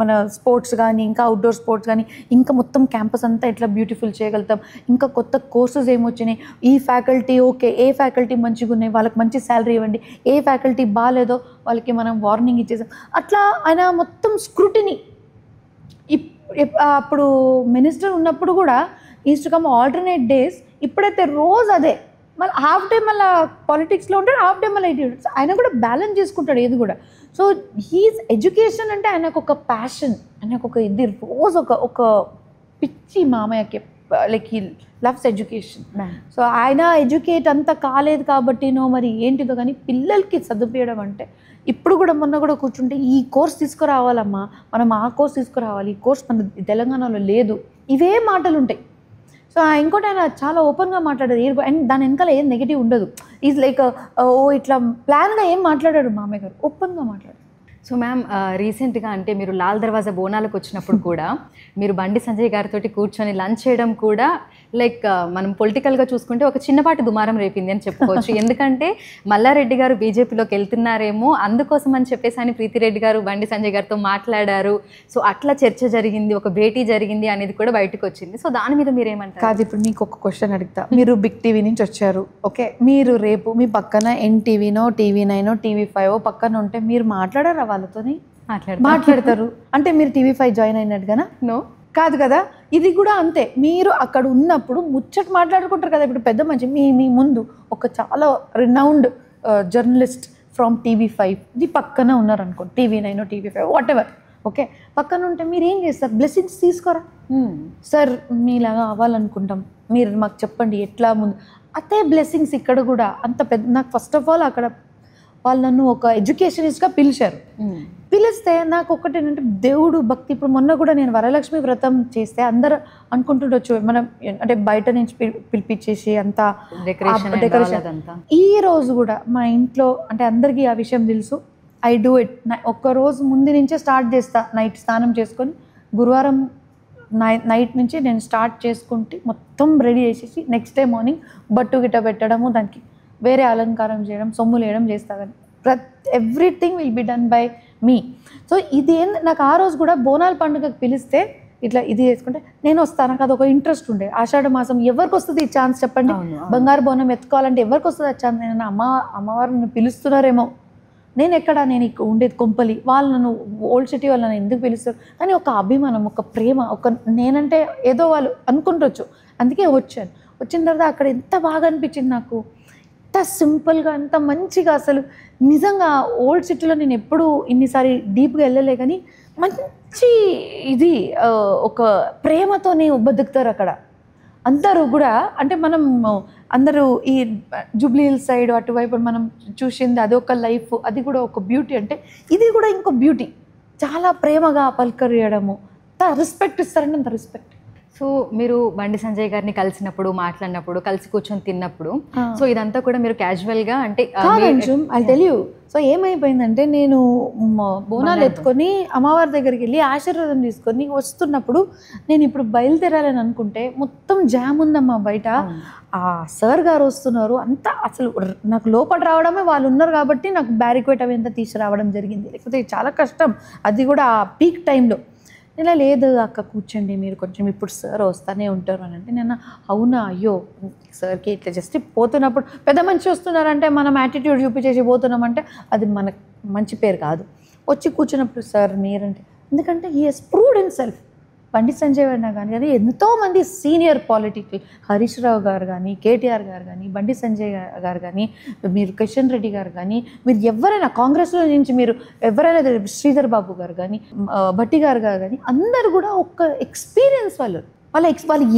మన స్పోర్ట్స్ కానీ ఇంకా అవుట్డోర్ స్పోర్ట్స్ కానీ ఇంకా మొత్తం క్యాంపస్ అంతా ఎట్లా బ్యూటిఫుల్ చేయగలుగుతాం, ఇంకా కొత్త కోర్సెస్ ఏమొచ్చినాయి, ఈ ఫ్యాకల్టీ ఓకే, ఏ ఫ్యాకల్టీ మంచిగా ఉన్నాయి వాళ్ళకి మంచి శాలరీ ఇవ్వండి, ఏ ఫ్యాకల్టీ బాగాలేదో వాళ్ళకి మనం వార్నింగ్ ఇచ్చేసాం. అట్లా ఆయన మొత్తం స్క్రూటినీ. అప్పుడు మినిస్టర్ ఉన్నప్పుడు కూడా is to come alternate days, ఇప్పుడైతే రోజు అదే, మళ్ళీ హాఫ్ డే మళ్ళీ పాలిటిక్స్లో ఉంటాడు, హాఫ్ డే మళ్ళీ ఎయిటీ. ఆయన కూడా బ్యాలెన్స్ చేసుకుంటాడు ఏది కూడా. సో హీస్ ఎడ్యుకేషన్ అంటే ఆయనకు ఒక ప్యాషన్, ఆయనకు ఒక ఇది రోజు ఒక పిచ్చి మామయ్యకి, like he loves education. So ఆయన ఎడ్యుకేట్ అంతా కాలేదు కాబట్టినో మరి ఏంటిదో కానీ పిల్లలకి చదివించడం అంటే, ఇప్పుడు కూడా మొన్న కూడా కూర్చుంటే ఈ కోర్స్ తీసుకురావాలమ్మా, మనం ఆ కోర్స్ తీసుకురావాలి, ఈ కోర్స్ మన తెలంగాణలో లేదు, ఇవే మాటలు ఉంటాయి. సో ఇంకోటి ఆయన చాలా ఓపెన్గా మాట్లాడారు, అండ్ దాని వెనకాల ఏం నెగిటివ్ ఉండదు. ఈజ్ లైక్ ఇట్లా ప్లాన్గా ఏం మాట్లాడాడు మామయ్య గారు, ఓపెన్గా మాట్లాడారు. సో మ్యామ్ రీసెంట్గా అంటే మీరు లాల్ దర్వాజా బోనాలకు వచ్చినప్పుడు కూడా మీరు బండి సంజయ్ గారితో కూర్చొని లంచ్ చేయడం కూడా లైక్ మనం పొలిటికల్గా చూసుకుంటే ఒక చిన్నపాటి దుమారం రేపింది అని చెప్పుకోవచ్చు. ఎందుకంటే మల్లారెడ్డి గారు బీజేపీలోకి వెళ్తున్నారేమో అందుకోసం అని చెప్పేసి అని ప్రీతిరెడ్డి గారు బండి సంజయ్ గారితో మాట్లాడారు. సో అట్లా చర్చ జరిగింది, ఒక భేటీ జరిగింది అనేది కూడా బయటకు వచ్చింది. సో దాని మీద మీరు ఏమంటారు? కాదు, ఇప్పుడు మీకు ఒక క్వశ్చన్ అడుగుతా. మీరు బిగ్ టీవీ నుంచి వచ్చారు, ఓకే, మీరు రేపు మీ పక్కన ఎన్టీవీనో, టీవీ9, టీవీ5 పక్కన ఉంటే మీరు మాట్లాడారా వాళ్ళతోని? మాట్లాడతారు. అంటే మీరు టీవీ5 జాయిన్ అయినట్టుగానా? నో, కాదు కదా. ఇది కూడా అంతే, మీరు అక్కడ ఉన్నప్పుడు ముచ్చట మాట్లాడుకుంటారు కదా. ఇప్పుడు పెద్ద మంచి మీ ముందు ఒక చాలా రినౌండ్ జర్నలిస్ట్ ఫ్రమ్ టీవీ5 ఇది పక్కన ఉన్నారనుకోండి, TV9, TV5 what ever, okay, పక్కన ఉంటే మీరు ఏం చేస్తారు? బ్లెస్సింగ్స్ తీసుకోరా? సార్ మీలాగా అవ్వాలనుకుంటాం, మీరు మాకు చెప్పండి ఎట్లా ముందు. అదే బ్లెస్సింగ్స్ ఇక్కడ కూడా అంత పెద్ద. నాకు ఫస్ట్ ఆఫ్ ఆల్ అక్కడ వాళ్ళు నన్ను ఒక ఎడ్యుకేషనిస్ట్గా పిలిచారు. పిలిస్తే నాకు ఒకటి ఏంటంటే దేవుడు భక్తి. ఇప్పుడు మొన్న కూడా నేను వరలక్ష్మి వ్రతం చేస్తే అందరూ అనుకుంటుండొచ్చు మనం అంటే బయట నుంచి పిలిపించేసి అంతా డెకరేషన్. ఈ రోజు కూడా మా ఇంట్లో అంటే అందరికీ ఆ విషయం తెలుసు, ఐ డూ ఇట్. ఒక్కరోజు ముందు నుంచే స్టార్ట్ చేస్తా, నైట్ స్నానం చేసుకొని గురువారం నైట్ నుంచి నేను స్టార్ట్ చేసుకుంటే మొత్తం రెడీ చేసేసి నెక్స్ట్ డే మార్నింగ్ బట్టు గిట్ట పెట్టడము, దానికి వేరే అలంకారం చేయడం, సొమ్ములు వేయడం చేస్తా. కానీ everything will be done by me. So ఇది నాకు ఆ రోజు కూడా బోనాల పండుగకు పిలిస్తే ఇట్లా ఇది చేసుకుంటే నేను వస్తాను. నాకు అదొక ఇంట్రెస్ట్ ఉండే. ఆషాఢ మాసం ఎవరికి వస్తుంది ఈ ఛాన్స్ చెప్పండి? బంగారు బోనం ఎత్తుకోవాలంటే ఎవరికి వస్తుంది ఆ ఛాన్స్? నేను అమ్మవారు నన్ను పిలుస్తున్నారేమో, నేను ఎక్కడ, నేను ఉండేది కొంపలి, వాళ్ళు నన్ను ఓల్డ్ సిటీ వాళ్ళు నన్ను ఎందుకు పిలుస్తారు కానీ ఒక అభిమానం, ఒక ప్రేమ, ఒక నేనంటే ఏదో వాళ్ళు అనుకుంటొచ్చు. అందుకే వచ్చాను. వచ్చిన తర్వాత అక్కడ ఎంత బాగా అనిపించింది నాకు, ఎంత సింపుల్గా, ఎంత మంచిగా. అసలు నిజంగా ఓల్డ్ సిటీలో నేను ఎప్పుడు ఇన్నిసారి డీప్గా వెళ్ళలే కానీ మంచి ఇది ఒక ప్రేమతోనే బతుకుతారు అక్కడ అందరూ కూడా. అంటే మనం అందరూ ఈ జూబ్లీ హిల్స్ సైడ్ అటువైపు మనం చూసింది అదొక లైఫ్, అది కూడా ఒక బ్యూటీ. అంటే ఇది కూడా ఇంకో బ్యూటీ. చాలా ప్రేమగా పలకరియడము, అంత రెస్పెక్ట్ ఇస్తారంటే అంత రెస్పెక్ట్. సో మీరు బండి సంజయ్ గారిని కలిసినప్పుడు, మాట్లాడినప్పుడు, కలిసి కూర్చొని తిన్నప్పుడు, సో ఇదంతా కూడా మీరు క్యాజువల్గా అంటే ఐ టెల్ యూ. సో ఏమైపోయిందంటే నేను బోనాలు ఎత్తుకొని అమ్మవారి దగ్గరికి వెళ్ళి ఆశీర్వాదం తీసుకొని వస్తున్నప్పుడు నేను ఇప్పుడు బయలుదేరాలని అనుకుంటే మొత్తం జామ్ ఉందమ్మా బయట. ఆ సార్ గారు వస్తున్నారు, అంతా అసలు నాకు లోపల రావడమే, వాళ్ళు ఉన్నారు కాబట్టి నాకు బ్యారికేడ్ అవి ఎంత తీసుకురావడం జరిగింది. లేకపోతే చాలా కష్టం, అది కూడా ఆ పీక్ టైంలో. ఇలా లేదు అక్క కూర్చోండి మీరు కొంచెం, ఇప్పుడు సార్ వస్తూనే ఉంటారు అని అంటే నేను అవునా, అయ్యో సార్కి ఇట్లా జస్ట్ పోతున్నప్పుడు పెద్ద మనిషి వస్తున్నారంటే మనం యాటిట్యూడ్ చూపించేసి పోతున్నామంటే అది మనకు మంచి పేరు కాదు. వచ్చి కూర్చున్నప్పుడు సార్ మీరంటే, ఎందుకంటే he Hess proved himself. Bandi Sanjay అన్న కానీ ఎంతోమంది సీనియర్ పొలిటికల్, హరీష్ రావు గారు కానీ, కేటీఆర్ గారు కానీ, బండి సంజయ్ గారు కానీ, మీరు కిషన్ రెడ్డి గారు కానీ, మీరు ఎవరైనా కాంగ్రెస్లో నుంచి మీరు ఎవరైనా శ్రీధర్ బాబు గారు కానీ, భట్టి గారు కానీ, అందరు కూడా ఒక ఎక్స్పీరియన్స్ వాళ్ళు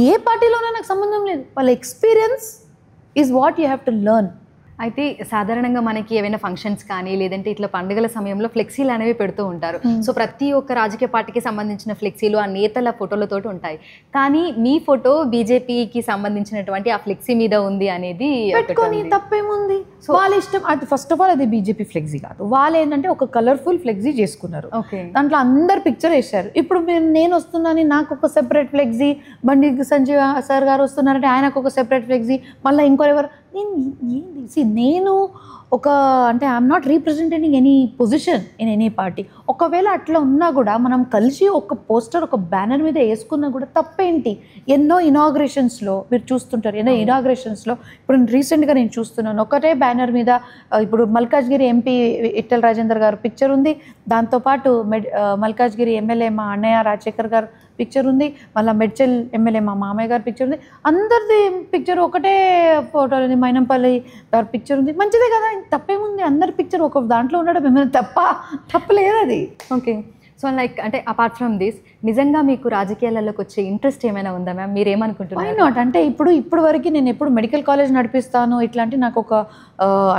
ఏ పార్టీలోనే నాకు సంబంధం లేదు. వాళ్ళ experience is what you have to learn. అయితే సాధారణంగా మనకి ఏవైనా ఫంక్షన్స్ కానీ లేదంటే ఇట్లా పండుగల సమయంలో ఫ్లెక్సీలు అనేవి పెడుతూ ఉంటారు. సో ప్రతి ఒక్క రాజకీయ పార్టీకి సంబంధించిన ఫ్లెక్సీలు ఆ నేతల ఫోటోలతో ఉంటాయి. కానీ మీ ఫోటో బీజేపీకి సంబంధించినటువంటి ఆ ఫ్లెక్సీ మీద ఉంది అనేది పెట్టుకొని తప్పేముంది? సో వాళ్ళ ఇష్టం. అది ఫస్ట్ ఆఫ్ ఆల్ అది బీజేపీ ఫ్లెక్సీ కాదు. వాళ్ళు ఏంటంటే ఒక కలర్ఫుల్ ఫ్లెక్సీ చేసుకున్నారు, దాంట్లో అందరు పిక్చర్ వేశారు. ఇప్పుడు నేను వస్తున్నాను, నాకు ఒక separate flexi, Bandi Sanjay sir గారు వస్తున్నారంటే ఆయనకు ఒక సెపరేట్ ఫ్లెక్సీ, మళ్ళీ ఇంకోరెవరు. నేను ఒక అంటే I'm not representing any position in any party. ఒకవేళ అట్లా ఉన్నా కూడా మనం కలిసి ఒక పోస్టర్, ఒక బ్యానర్ మీద వేసుకున్నా కూడా తప్పేంటి? ఎన్నో ఇనాగ్రేషన్స్లో మీరు చూస్తుంటారు, ఎన్నో ఇనాగ్రేషన్స్లో ఇప్పుడు రీసెంట్గా నేను చూస్తున్నాను, ఒకటే బ్యానర్ మీద ఇప్పుడు మల్కాజ్గిరి ఎంపీ ఇట్టెల రాజేందర్ గారు పిక్చర్ ఉంది, దాంతోపాటు మల్కాజ్గిరి ఎమ్మెల్యే మా అన్నయ్య రాజశేఖర్ గారు పిక్చర్ ఉంది, మళ్ళీ మెడ్చల్ ఎమ్మెల్యే మా మామయ్య గారి పిక్చర్ ఉంది, అందరిది పిక్చర్ ఒకటే ఫోటో ఉంది, మైనంపల్లి గారి పిక్చర్ ఉంది. మంచిదే కదా, తప్పేముంది? అందరి పిక్చర్ ఒక దాంట్లో ఉండడం ఏమైనా తప్పలేదు అది. ఓకే. సో లైక్ అంటే అపార్ట్ ఫ్రమ్ దిస్ నిజంగా మీకు రాజకీయాలలోకి వచ్చే ఇంట్రెస్ట్ ఏమైనా ఉందా మ్యామ్? మీరు ఏమనుకుంటున్నారు? Why not? అంటే ఇప్పుడు వరకు నేను ఎప్పుడు మెడికల్ కాలేజ్ నడిపిస్తాను ఇట్లాంటి నాకు ఒక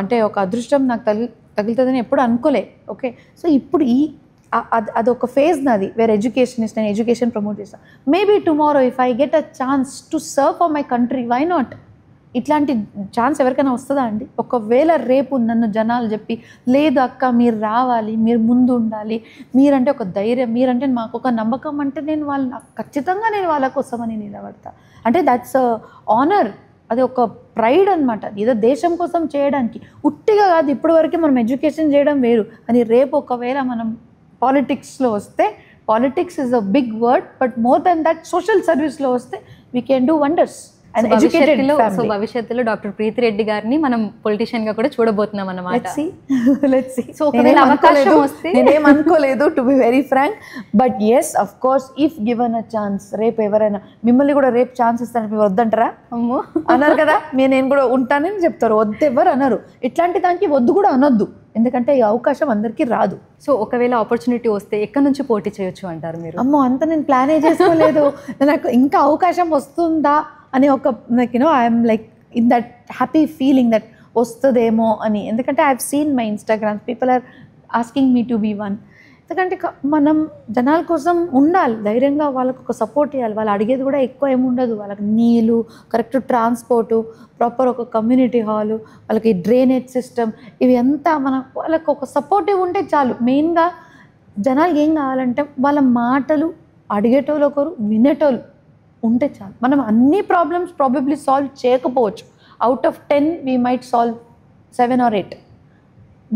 అంటే ఒక అదృష్టం నాకు తగులుతుందని ఎప్పుడు అనుకోలే. ఓకే. సో ఇప్పుడు అదొక ఫేజ్ నాది వేరే ఎడ్యుకేషనిస్ట్, నేను ఎడ్యుకేషన్ ప్రమోట్ చేస్తాను. Maybe tomorrow if I get a chance to serve for my country, why not? ఇట్లాంటి ఛాన్స్ ఎవరికైనా వస్తుందా అండి? ఒకవేళ రేపు నన్ను జనాలు చెప్పి లేదు అక్క మీరు రావాలి, మీరు ముందు ఉండాలి, మీరంటే ఒక ధైర్యం, మీరంటే మాకు ఒక నమ్మకం అంటే నేను ఖచ్చితంగా నేను వాళ్ళ కోసమని నిలబడతా. అంటే దట్స్ ఆనర్, అది ఒక ప్రైడ్ అనమాట. ఏదో దేశం కోసం చేయడానికి ఉట్టిగా కాదు. ఇప్పటి వరకు మనం ఎడ్యుకేషన్ చేయడం వేరు, అని రేపు ఒకవేళ మనం పాలిటిక్స్లో వస్తే, politics is a big word, but more than that social సర్వీస్లో వస్తే we can do wonders. So భవిష్యత్తులో డాక్టర్ ప్రీతి రెడ్డి గారిని మనం పొలిటీషియన్ గా కూడా చూడబోతున్నాం అన్నమాట. సో ఒకవేళ అవకాశం వస్తే, నేనేం అనుకోలేదు to be very frank, but yes of course if given a chance, రేపు ఎవరైనా మిమ్మల్ని కూడా రేపు ఛాన్స్ ఇస్తాను, మీరు వద్దంటారా? అన్నారు కదా, నేను కూడా ఉంటానని చెప్తారు, వద్దు ఎవరు అనరు. ఇట్లాంటి దానికి వద్దు కూడా అనొద్దు, ఎందుకంటే ఈ అవకాశం అందరికీ రాదు. సో ఒకవేళ ఆపర్చునిటీ వస్తే ఎక్కడి నుంచి పోటీ చేయొచ్చు అంటారు మీరు? అమ్మో అంత నేను ప్లానే చేసుకోలేదు, నాకు ఇంకా అవకాశం వస్తుందా అని ఒక like you know I'm like in that happy feeling that వస్తుందేమో అని. ఎందుకంటే I have seen my Instagrams, people are asking me to be one. ఎందుకంటే మనం జనాల కోసం ఉండాలి, ధైర్యంగా వాళ్ళకు ఒక సపోర్ట్ ఇవ్వాలి. వాళ్ళు అడిగేది కూడా ఎక్కువ ఏముండదు, వాళ్ళకి నీళ్ళు, కరెక్ట్ ట్రాన్స్పోర్టు, ప్రాపర్ ఒక కమ్యూనిటీ హాలు, వాళ్ళకి డ్రైనేజ్ సిస్టమ్, ఇవి అంతా వాళ్ళకి ఒక సపోర్టివ్ ఉంటే చాలు. మెయిన్గా జనాలకి ఏం కావాలంటే వాళ్ళ మాటలు అడిగేటోళ్ళు ఒకరు, వినేటోళ్ళు ఉంటే చాలు. మనం అన్ని ప్రాబ్లమ్స్ ప్రాబబ్లీ సాల్వ్ చేయకపోవచ్చు, out of 10 we might solve 7 or 8,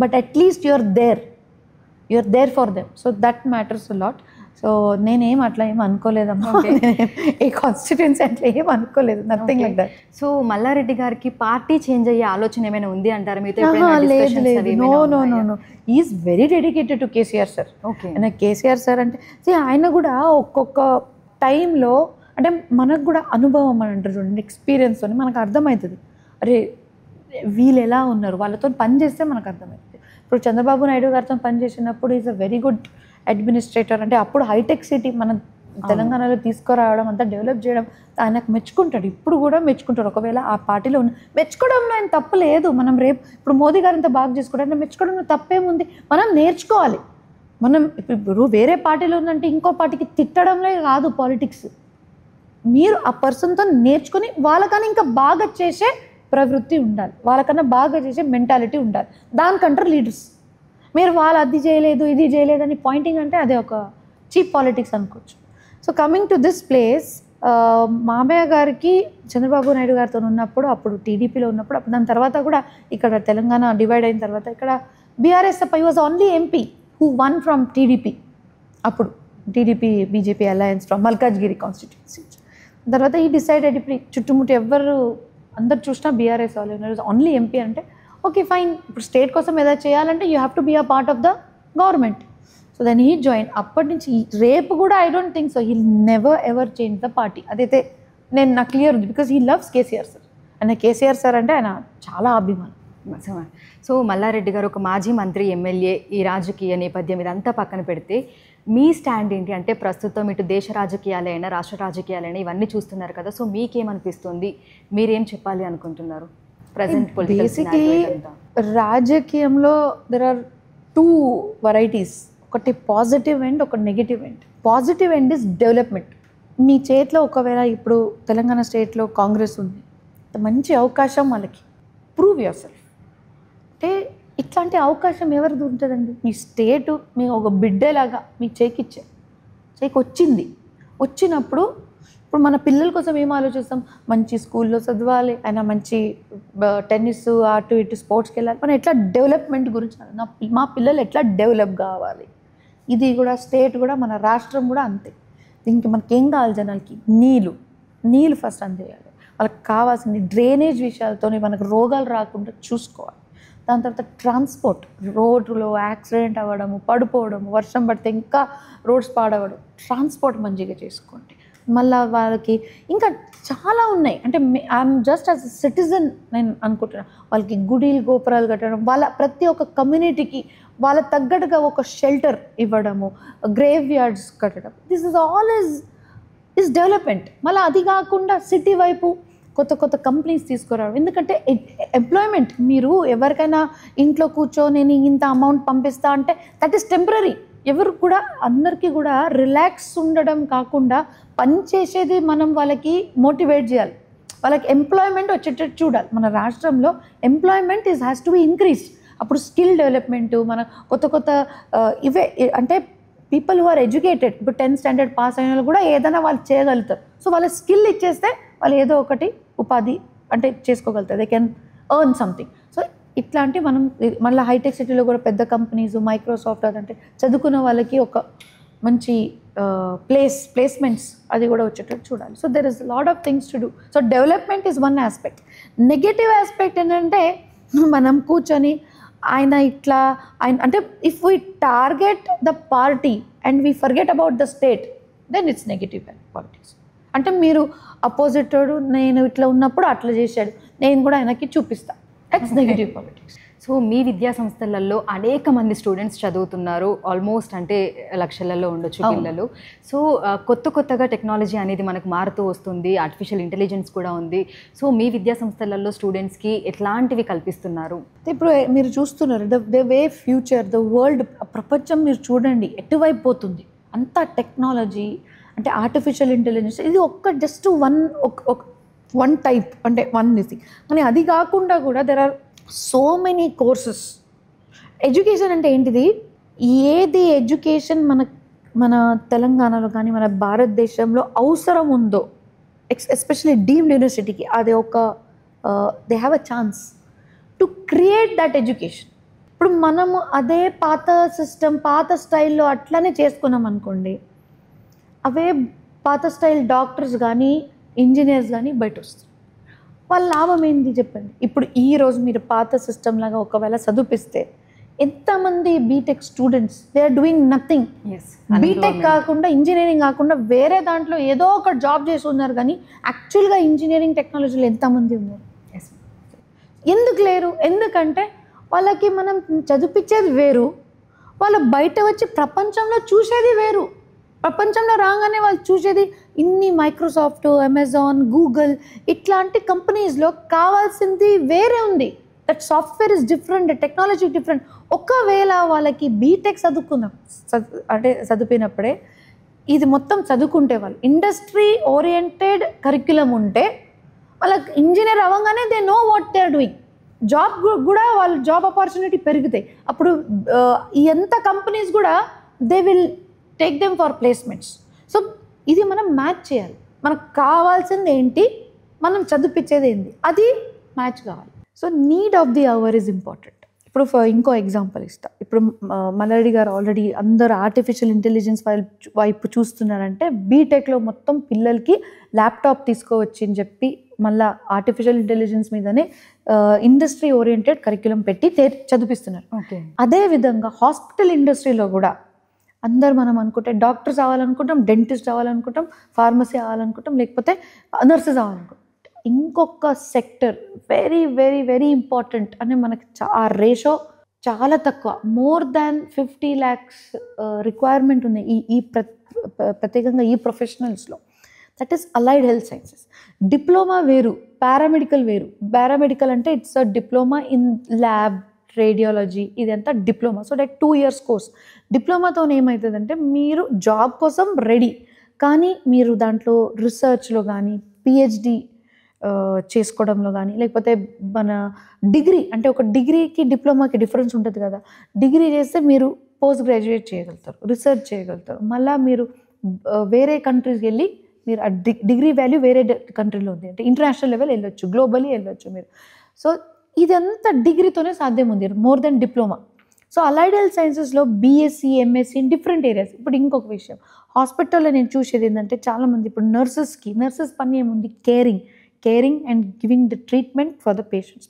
but at least you're there for them. So that matters a lot. So నేనేం అట్లా ఏం అనుకోలేదమ్మా, ఈ కాన్స్టిట్యున్సీ అట్లా ఏం అనుకోలేదు, nothing like that. So Malla Reddy గారికి పార్టీ చేంజ్ అయ్యే ఆలోచన ఏమైనా ఉంది అంటారా? లేదు, no, is very dedicated to KCR sir. ఆయన కేసీఆర్ సార్ అంటే ఆయన కూడా ఒక్కొక్క టైంలో అంటే మనకు కూడా అనుభవం అని అంటారు చూడండి, ఎక్స్పీరియన్స్ అని మనకు అర్థమవుతుంది. అరే వీళ్ళు ఎలా ఉన్నారు, వాళ్ళతో పని చేస్తే మనకు అర్థమవుతుంది. ఇప్పుడు చంద్రబాబు నాయుడు గారితో పనిచేసినప్పుడు is a very good administrator. అంటే అప్పుడు హైటెక్ సిటీ మన తెలంగాణలో తీసుకురావడం, అంతా డెవలప్ చేయడం ఆయనకు మెచ్చుకుంటాడు, ఇప్పుడు కూడా మెచ్చుకుంటాడు. ఒకవేళ ఆ పార్టీలో మెచ్చుకోవడంలో ఆయన తప్పు లేదు. మనం రేపు ఇప్పుడు మోదీ గారు ఇంత బాగా చేసుకుంటారు అంటే మెచ్చుకోవడంలో తప్పేముంది, మనం నేర్చుకోవాలి. మనం ఇప్పుడు వేరే పార్టీలో ఉందంటే ఇంకో పార్టీకి తిట్టడంలో కాదు పాలిటిక్స్. మీరు ఆ పర్సన్తో నేర్చుకుని వాళ్ళకన్నా ఇంకా బాగా చేసే ప్రవృత్తి ఉండాలి, వాళ్ళకన్నా బాగా చేసే మెంటాలిటీ ఉండాలి. దానికంటారు లీడర్స్. మీరు వాళ్ళు అది చేయలేదు ఇది చేయలేదు అని పాయింటింగ్ అంటే అదే ఒక చీప్ పాలిటిక్స్ అనుకోవచ్చు. So coming to this place, మామయ్య గారికి చంద్రబాబు నాయుడు గారితో ఉన్నప్పుడు, అప్పుడు టీడీపీలో ఉన్నప్పుడు, అప్పుడు దాని తర్వాత కూడా ఇక్కడ తెలంగాణ డివైడ్ అయిన తర్వాత ఇక్కడ BRSF was only MP who won from TDP. అప్పుడు TDP BJP alliance from Malkajgiri constituency. తర్వాత ఈ డిసైడెడ్ ఇప్పుడు చుట్టుముట్టు ఎవరు అందరు చూసినా బీఆర్ఎస్ వాళ్ళు ఓన్లీ ఎంపీ అంటే ఓకే ఫైన్. ఇప్పుడు స్టేట్ కోసం ఏదైనా చేయాలంటే you have to be a part of the government. So then he join. అప్పటి నుంచి రేపు కూడా I don't think so he never ever change the party. అదైతే నాకు క్లియర్ ఉంది, because he loves KCR sir. ఆయన కేసీఆర్ సార్ అంటే ఆయన చాలా అభిమానం. సో మల్లారెడ్డి గారు ఒక మాజీ మంత్రి, ఎమ్మెల్యే, ఈ రాజకీయ నేపథ్యం ఇదంతా పక్కన పెడితే మీ స్టాండ్ ఏంటి అంటే ప్రస్తుతం ఇటు దేశ రాజకీయాలైనా రాష్ట్ర రాజకీయాలైనా ఇవన్నీ చూస్తున్నారు కదా, సో మీకేమనిపిస్తుంది, మీరేం చెప్పాలి అనుకుంటున్నారు ప్రజెంట్ పొలిటికల్ బేసిక్లీ రాజకీయంలో దెర్ ఆర్ 2 varieties. ఒకటి పాజిటివ్ ఎండ్, ఒకటి negative end. Positive end is development. మీ చేతిలో ఒకవేళ ఇప్పుడు తెలంగాణ స్టేట్లో కాంగ్రెస్ ఉంది, మంచి అవకాశం వాళ్ళకి, ప్రూవ్ యువర్ సెల్ఫ్. అంటే ఇట్లాంటి అవకాశం ఎవరిది ఉంటుందండి? మీ స్టేటు మీ ఒక బిడ్డలాగా మీకు చేకి వచ్చింది. వచ్చినప్పుడు ఇప్పుడు మన పిల్లల కోసం ఏం ఆలోచిస్తాం, మంచి స్కూల్లో చదవాలి, ఆయన మంచి టెన్నిస్ అటు ఇటు స్పోర్ట్స్కి వెళ్ళాలి. మనం ఎట్లా డెవలప్మెంట్ గురించి, మా పిల్లలు ఎట్లా డెవలప్ కావాలి, ఇది కూడా స్టేట్ కూడా మన రాష్ట్రం కూడా అంతే. దీనికి మనకేం కావాలి, జనాలకి నీళ్ళు ఫస్ట్ అందేయాలి. వాళ్ళకి కావాల్సింది డ్రైనేజ్ విషయాలతో మనకు రోగాలు రాకుండా చూసుకోవాలి. దాని తర్వాత ట్రాన్స్పోర్ట్, రోడ్లో యాక్సిడెంట్ అవ్వడము, పడిపోవడము, వర్షం పడితే ఇంకా రోడ్స్ పాడవడం, ట్రాన్స్పోర్ట్ మంచిగా చేసుకోండి. మళ్ళీ వాళ్ళకి ఇంకా చాలా ఉన్నాయి. అంటే I'm just as a citizen నేను అనుకుంటున్నాను, వాళ్ళకి గుడిలు గోపురాలు కట్టడం, వాళ్ళ ప్రతి ఒక్క కమ్యూనిటీకి వాళ్ళ తగ్గట్టుగా ఒక షెల్టర్ ఇవ్వడము, గ్రేవ్ యార్డ్స్ కట్టడం, this is all is development. మళ్ళీ అది కాకుండా సిటీ వైపు కొత్త కంపెనీస్ తీసుకురావడం. ఎందుకంటే ఎంప్లాయ్మెంట్, మీరు ఎవరికైనా ఇంట్లో కూర్చొని నేను ఇంత అమౌంట్ పంపిస్తా అంటే దట్ ఈస్ టెంపరీ. ఎవరు కూడా అందరికీ కూడా రిలాక్స్ ఉండడం కాకుండా పని చేసేది మనం వాళ్ళకి మోటివేట్ చేయాలి, వాళ్ళకి ఎంప్లాయ్మెంట్ వచ్చేటట్టు చూడాలి. మన రాష్ట్రంలో employment has to B increase. అప్పుడు స్కిల్ డెవలప్మెంటు, మన కొత్త ఇవే అంటే పీపుల్ హు ఆర్ ఎడ్యుకేటెడ్, ఇప్పుడు 10th standard పాస్ అయిన వాళ్ళు కూడా ఏదైనా వాళ్ళు చేయగలుగుతారు. సో వాళ్ళ స్కిల్ ఇచ్చేస్తే వాళ్ళు ఏదో ఒకటి ఉపాధి అంటే చేసుకోగలుగుతారు, they can earn something. So ఇట్లాంటి మనం మళ్ళీ హైటెక్ సిటీలో కూడా పెద్ద కంపెనీస్, మైక్రోసాఫ్ట్ అదంటే చదువుకున్న వాళ్ళకి ఒక మంచి ప్లేస్మెంట్స్ అది కూడా వచ్చేటట్టు చూడాలి. So there is lot of things to do. So development is one aspect. Negative aspect ఏంటంటే మనం కూర్చొని ఆయన అంటే if we target the party and we forget about the state, then it's negative politics. అంటే మీరు అపోజిట్ వాడు నేను ఇట్లా ఉన్నప్పుడు అట్లా చేశాడు, నేను కూడా ఆయనకి చూపిస్తా, దట్స్ నెగటివ్ పాలిటిక్స్. సో మీ విద్యా సంస్థలలో అనేక మంది స్టూడెంట్స్ చదువుతున్నారు, ఆల్మోస్ట్ అంటే లక్షలలో ఉండొచ్చు పిల్లలు. సో కొత్తగా టెక్నాలజీ అనేది మనకు మారుతూ వస్తుంది, ఆర్టిఫిషియల్ ఇంటెలిజెన్స్ కూడా ఉంది. సో మీ విద్యా సంస్థలలో స్టూడెంట్స్కి ఎట్లాంటివి కల్పిస్తున్నారు? ఇప్పుడు మీరు చూస్తున్నారు the way future, the world, ప్రపంచం మీరు చూడండి ఎటువైపు పోతుంది. అంతా టెక్నాలజీ అంటే ఆర్టిఫిషియల్ ఇంటెలిజెన్స్, ఇది జస్ట్ వన్ టైప్ అంటే వన్ ఇది. కానీ అది కాకుండా కూడా there are so many courses. Education అంటే ఏంటిది? ఏది ఎడ్యుకేషన్ మన తెలంగాణలో కానీ మన భారతదేశంలో అవసరం ఉందో, ఎస్పెషలీ డీమ్డ్ యూనివర్సిటీకి, అది they have a chance to create that education. ఇప్పుడు మనము అదే పాత సిస్టమ్, పాత స్టైల్లో అట్లనే చేసుకున్నాం అనుకోండి, అవే పాత స్టైల్ డాక్టర్స్ కానీ ఇంజనీర్స్ కానీ బయట వస్తారు. వాళ్ళ లాభం ఏంటి చెప్పండి? ఇప్పుడు ఈరోజు మీరు పాత సిస్టమ్ లాగా ఒకవేళ చదివిస్తే ఎంతమంది B Tech students they are doing nothing. B Tech కాకుండా, ఇంజనీరింగ్ కాకుండా వేరే దాంట్లో ఏదో ఒక జాబ్ చేసి ఉన్నారు, కానీ యాక్చువల్గా ఇంజనీరింగ్ టెక్నాలజీలో ఎంతమంది ఉన్నారు? ఎందుకు లేరు? ఎందుకంటే వాళ్ళకి మనం చదివించేది వేరు, వాళ్ళు బయట వచ్చి ప్రపంచంలో చూసేది వేరు. ప్రపంచంలో రాగానే వాళ్ళు చూసేది ఇన్ని మైక్రోసాఫ్ట్, అమెజాన్, గూగుల్ ఇట్లాంటి కంపెనీస్లో కావాల్సింది వేరే ఉంది. That software is different, technology different. ఒకవేళ వాళ్ళకి బీటెక్ చదివినప్పుడే ఇది మొత్తం చదువుకుంటే, వాళ్ళు ఇండస్ట్రీ ఓరియంటెడ్ కరిక్యులం ఉంటే, వాళ్ళకి ఇంజనీర్ అవ్వగానే they know what they are doing. Job కూడా వాళ్ళ జాబ్ ఆపర్చునిటీ పెరుగుతాయి. అప్పుడు ఎంత కంపెనీస్ కూడా they will take them for placements. So ఇది మనం మ్యాచ్ చేయాలి. మనకు కావాల్సింది ఏంటి, మనం చదివించేది ఏంటి, అది మ్యాచ్ కావాలి. So need of the hour is important. ఇప్పుడు ఇంకో ఎగ్జాంపుల్ ఇస్తా. ఇప్పుడు మల్లారెడ్డి గారు ఆల్రెడీ అందరు ఆర్టిఫిషియల్ ఇంటెలిజెన్స్ వైపు చూస్తున్నారంటే, బీటెక్లో మొత్తం పిల్లలకి ల్యాప్టాప్ తీసుకోవచ్చు అని చెప్పి మళ్ళీ ఆర్టిఫిషియల్ ఇంటెలిజెన్స్ మీదనే ఇండస్ట్రీ ఓరియంటెడ్ కరిక్యులం పెట్టి చదివిస్తున్నారు. అదేవిధంగా హాస్పిటల్ ఇండస్ట్రీలో కూడా అందరు మనం అనుకుంటే డాక్టర్స్ అవ్వాలనుకుంటాం, డెంటిస్ట్ అవ్వాలనుకుంటాం, ఫార్మసీ అవ్వాలనుకుంటాం, లేకపోతే నర్సెస్ అవ్వాలనుకుంటాం. ఇంకొక sector very very very important అని మనకి ఆ రేషో చాలా తక్కువ, మోర్ దాన్ 50 lakhs రిక్వైర్మెంట్ ఉంది ఈ ప్రత్యేకంగా ఈ ప్రొఫెషనల్స్లో. That is allied health sciences. Diploma వేరు, పారామెడికల్ వేరు. పారామెడికల్ అంటే it's a diploma in lab, radiology, ఇదంతా diploma. So that 2 years course. డిప్లొమాతో ఏమవుతుందంటే మీరు జాబ్ కోసం రెడీ, కానీ మీరు దాంట్లో రీసెర్చ్లో కానీ పిహెచ్డి చేసుకోవడంలో కానీ, లేకపోతే మన డిగ్రీ అంటే ఒక డిగ్రీకి డిప్లొమాకి డిఫరెన్స్ ఉంటుంది కదా. డిగ్రీ చేస్తే మీరు పోస్ట్ గ్రాడ్యుయేట్ చేయగలుగుతారు, రీసెర్చ్ చేయగలుగుతారు. మళ్ళీ మీరు వేరే కంట్రీస్కి వెళ్ళి మీరు ఆ డిగ్రీ వాల్యూ వేరే కంట్రీలో ఉంది అంటే ఇంటర్నేషనల్ లెవెల్ వెళ్ళొచ్చు, గ్లోబలీ వెళ్ళొచ్చు మీరు. సో ఇదంతా డిగ్రీతోనే సాధ్యం ఉంది, more than diploma. So allied health సైన్సెస్లో BSc, MSc in different areas. ఇప్పుడు ఇంకొక విషయం, హాస్పిటల్లో నేను చూసేది ఏంటంటే చాలామంది ఇప్పుడు నర్సెస్ పని ఏముంది, caring and giving the treatment for the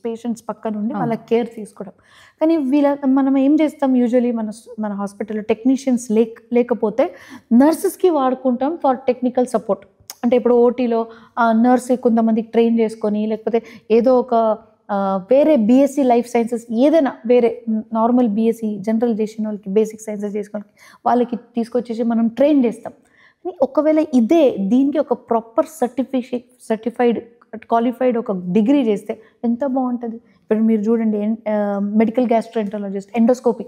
patients పక్క నుండి వాళ్ళ కేర్ తీసుకోవడం. కానీ మనం ఏం చేస్తాం, యూజువలీ మన హాస్పిటల్లో టెక్నీషియన్స్ లేకపోతే నర్సెస్కి వాడుకుంటాం ఫర్ టెక్నికల్ సపోర్ట్. అంటే ఇప్పుడు ఓటీలో నర్స్ కొంతమందికి ట్రైన్ చేసుకొని, లేకపోతే ఏదో ఒక వేరే బీఎస్సీ లైఫ్ సైన్సెస్ ఏదైనా వేరే నార్మల్ బీఎస్సీ జనరల్ చేసిన వాళ్ళకి, బేసిక్ సైన్సెస్ చేసుకొని వాళ్ళకి తీసుకొచ్చేసి మనం ట్రైన్ చేస్తాం. కానీ ఒకవేళ దీనికి ఒక ప్రాపర్ సర్టిఫైడ్ క్వాలిఫైడ్ ఒక డిగ్రీ చేస్తే ఎంత బాగుంటుంది. ఇప్పుడు మీరు చూడండి, మెడికల్ గ్యాస్ట్రోఎంటరాలజిస్ట్, ఎండోస్కోపీ,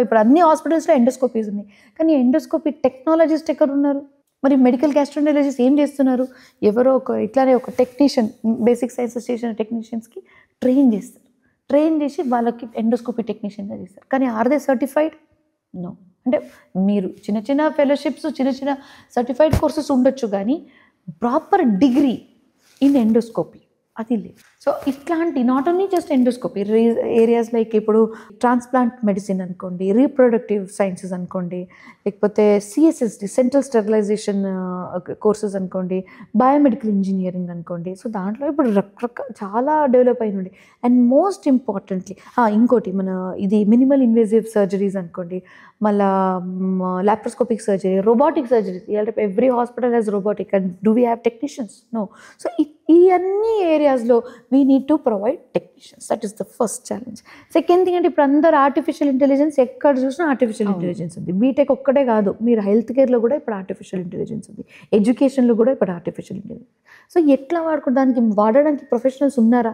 ఇప్పుడు అన్ని హాస్పిటల్స్లో ఎండోస్కోపీస్ ఉన్నాయి. కానీ ఎండోస్కోపీ టెక్నాలజిస్ట్ ఎక్కడ ఉన్నారు? మరి మెడికల్ గ్యాస్ట్రోఎంటరాలజిస్ట్ ఏం చేస్తున్నారు? ఎవరో ఇట్లానే ఒక టెక్నీషియన్, బేసిక్ సైన్సెస్ చేసిన టెక్నీషియన్స్కి ట్రైన్ చేస్తారు. ట్రైన్ చేసి వాళ్ళకి ఎండోస్కోపీ టెక్నీషియన్గా చేస్తారు. కానీ ఆర్ దే సర్టిఫైడ్? నో. అంటే మీరు చిన్న ఫెలోషిప్స్, చిన్న సర్టిఫైడ్ కోర్సెస్ ఉండొచ్చు, కానీ ప్రాపర్ డిగ్రీ ఇన్ ఎండోస్కోపీ అది లేదు. సో ఇట్లాంటి not only just endoscopy areas like ఇప్పుడు ట్రాన్స్ప్లాంట్ మెడిసిన్ అనుకోండి, రీప్రొడక్టివ్ సైన్సెస్ అనుకోండి, లేకపోతే సిఎస్ఎస్డి సెంట్రల్ స్టెరిలైజేషన్ కోర్సెస్ అనుకోండి, బయోమెడికల్ ఇంజనీరింగ్ అనుకోండి. సో దాంట్లో ఇప్పుడు చాలా డెవలప్ అయినండి. అండ్ మోస్ట్ ఇంపార్టెంట్లీ ఇంకోటి ఇది మినిమల్ ఇన్వేజివ్ సర్జరీస్ అనుకోండి, మళ్ళా laparoscopic surgery, robotic surgeries. Every hospital has robotic. And do we have technicians? No. So ఈ అన్ని ఏరియాస్లో we need to provide technicians. That is the first challenge. Second thing అంటే ఇప్పుడు అందరు ఆర్టిఫిషియల్ ఇంటెలిజెన్స్ ఎక్కడ చూసినా ఆర్టిఫిషియల్ ఇంటెలిజెన్స్ ఉంది. BTech ఒక్కటే కాదు, మీరు హెల్త్ కేర్లో కూడా ఇప్పుడు ఆర్టిఫిషియల్ ఇంటెలిజెన్స్ ఉంది, ఎడ్యుకేషన్లో కూడా ఇప్పుడు ఆర్టిఫిషియల్ ఇంటెలిజెన్స్. సో ఎట్లా దానికి వాడడానికి ప్రొఫెషనల్స్ ఉన్నారా?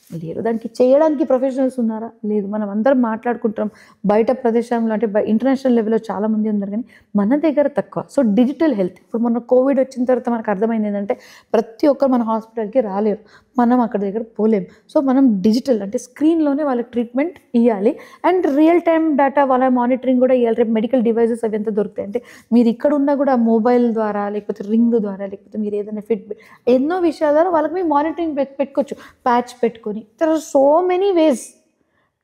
లేరు. దానికి చేయడానికి ప్రొఫెషనల్స్ ఉన్నారా? లేదు. మనం అందరం మాట్లాడుకుంటాం బయట ప్రదేశంలో, అంటే ఇంటర్నేషనల్ లెవెల్లో చాలామంది ఉన్నారు, కానీ మన దగ్గర తక్కువ. సో డిజిటల్ హెల్త్, ఇప్పుడు మొన్న కోవిడ్ వచ్చిన తర్వాత మనకు అర్థమైంది ఏంటంటే ప్రతి ఒక్కరు మన హాస్పిటల్కి రాలేరు, మనం అక్కడ దగ్గర పోలేం. సో మనం డిజిటల్ అంటే స్క్రీన్లోనే వాళ్ళకి ట్రీట్మెంట్ ఇవ్వాలి, అండ్ రియల్ టైం డేటా వాళ్ళ మానిటరింగ్ కూడా ఇవ్వాలి. రేపు మెడికల్ డివైజెస్ అవి ఎంత దొరుకుతాయి అంటే మీరు ఇక్కడ ఉన్నా కూడా మొబైల్ ద్వారా, లేకపోతే రింగ్ ద్వారా, లేకపోతే మీరు ఏదైనా ఎన్నో విషయాల ద్వారా వాళ్ళకి మేము మానిటరింగ్ పెట్టుకోవచ్చు, ప్యాచ్ పెట్టుకొని. There are so many ways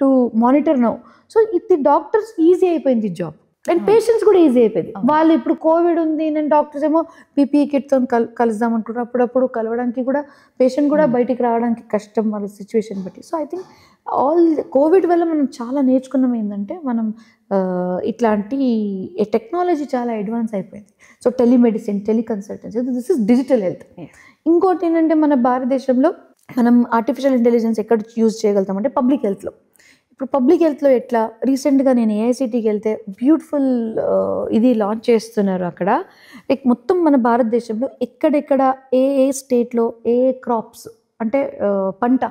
to monitor now. So ఇది డాక్టర్స్ ఈజీ అయిపోయింది జాబ్, అండ్ పేషెంట్స్ కూడా ఈజీ అయిపోయింది. వాళ్ళు ఇప్పుడు కోవిడ్ ఉంది, నేను డాక్టర్స్ ఏమో పీపీఈ కిట్తో కలుద్దాం అనుకుంటారు, అప్పుడప్పుడు కలవడానికి కూడా పేషెంట్ కూడా బయటికి రావడానికి కష్టం వాళ్ళ సిచ్యువేషన్ బట్టి. సో ఐ థింక్ కోవిడ్ వల్ల మనం చాలా నేర్చుకున్నాం ఏంటంటే మనం ఇట్లాంటి టెక్నాలజీ చాలా అడ్వాన్స్ అయిపోయింది. So telemedicine, teleconsultancy, this is digital health. ఇంకోటి ఏంటంటే మన భారతదేశంలో మనం ఆర్టిఫిషియల్ ఇంటెలిజెన్స్ ఎక్కడ యూజ్ చేయగలుగుతామంటే పబ్లిక్ హెల్త్లో. ఇప్పుడు పబ్లిక్ హెల్త్లో ఎట్లా, రీసెంట్గా నేను ఏఐసిటీకి వెళ్తే బ్యూటిఫుల్ ఇది లాంచ్ చేస్తున్నారు అక్కడ. లైక్ మొత్తం మన భారతదేశంలో ఎక్కడెక్కడ ఏ స్టేట్లో ఏ క్రాప్స్ అంటే పంట,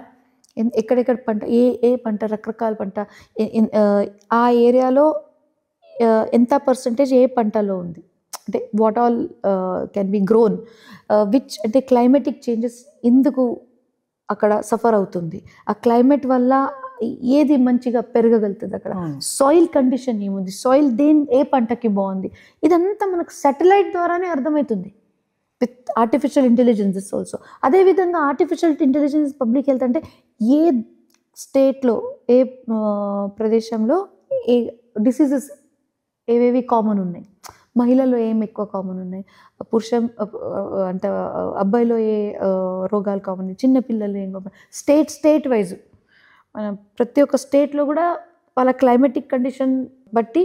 ఎక్కడెక్కడ పంట, ఏ పంట, రకరకాల పంట, ఆ ఏరియాలో ఎంత పర్సంటేజ్ ఏ పంటలో ఉంది, అంటే what all can be grown, which అంటే క్లైమేటిక్ చేంజెస్ ఎందుకు అక్కడ సఫర్ అవుతుంది, ఆ క్లైమేట్ వల్ల ఏది మంచిగా పెరగగలుగుతుంది, అక్కడ సాయిల్ కండిషన్ ఏముంది, సాయిల్ ఏ పంటకి బాగుంది, ఇదంతా మనకు సాటిలైట్ ద్వారానే అర్థమవుతుంది విత్ ఆర్టిఫిషియల్ ఇంటెలిజెన్సెస్ ఆల్సో. అదేవిధంగా ఆర్టిఫిషియల్ ఇంటెలిజెన్స్ పబ్లిక్ హెల్త్ అంటే ఏ స్టేట్లో ఏ ప్రదేశంలో ఏ డిసీజెస్ ఏవేవి కామన్ ఉన్నాయి, మహిళల్లో ఏం ఎక్కువ కామన్ ఉన్నాయి, అంటే అబ్బాయిలో ఏ రోగాలు కామన్ ఉన్నాయి, చిన్నపిల్లలు ఏం కామన్, స్టేట్ వైజ్ మన ప్రతి ఒక్క స్టేట్లో కూడా వాళ్ళ క్లైమేటిక్ కండిషన్ బట్టి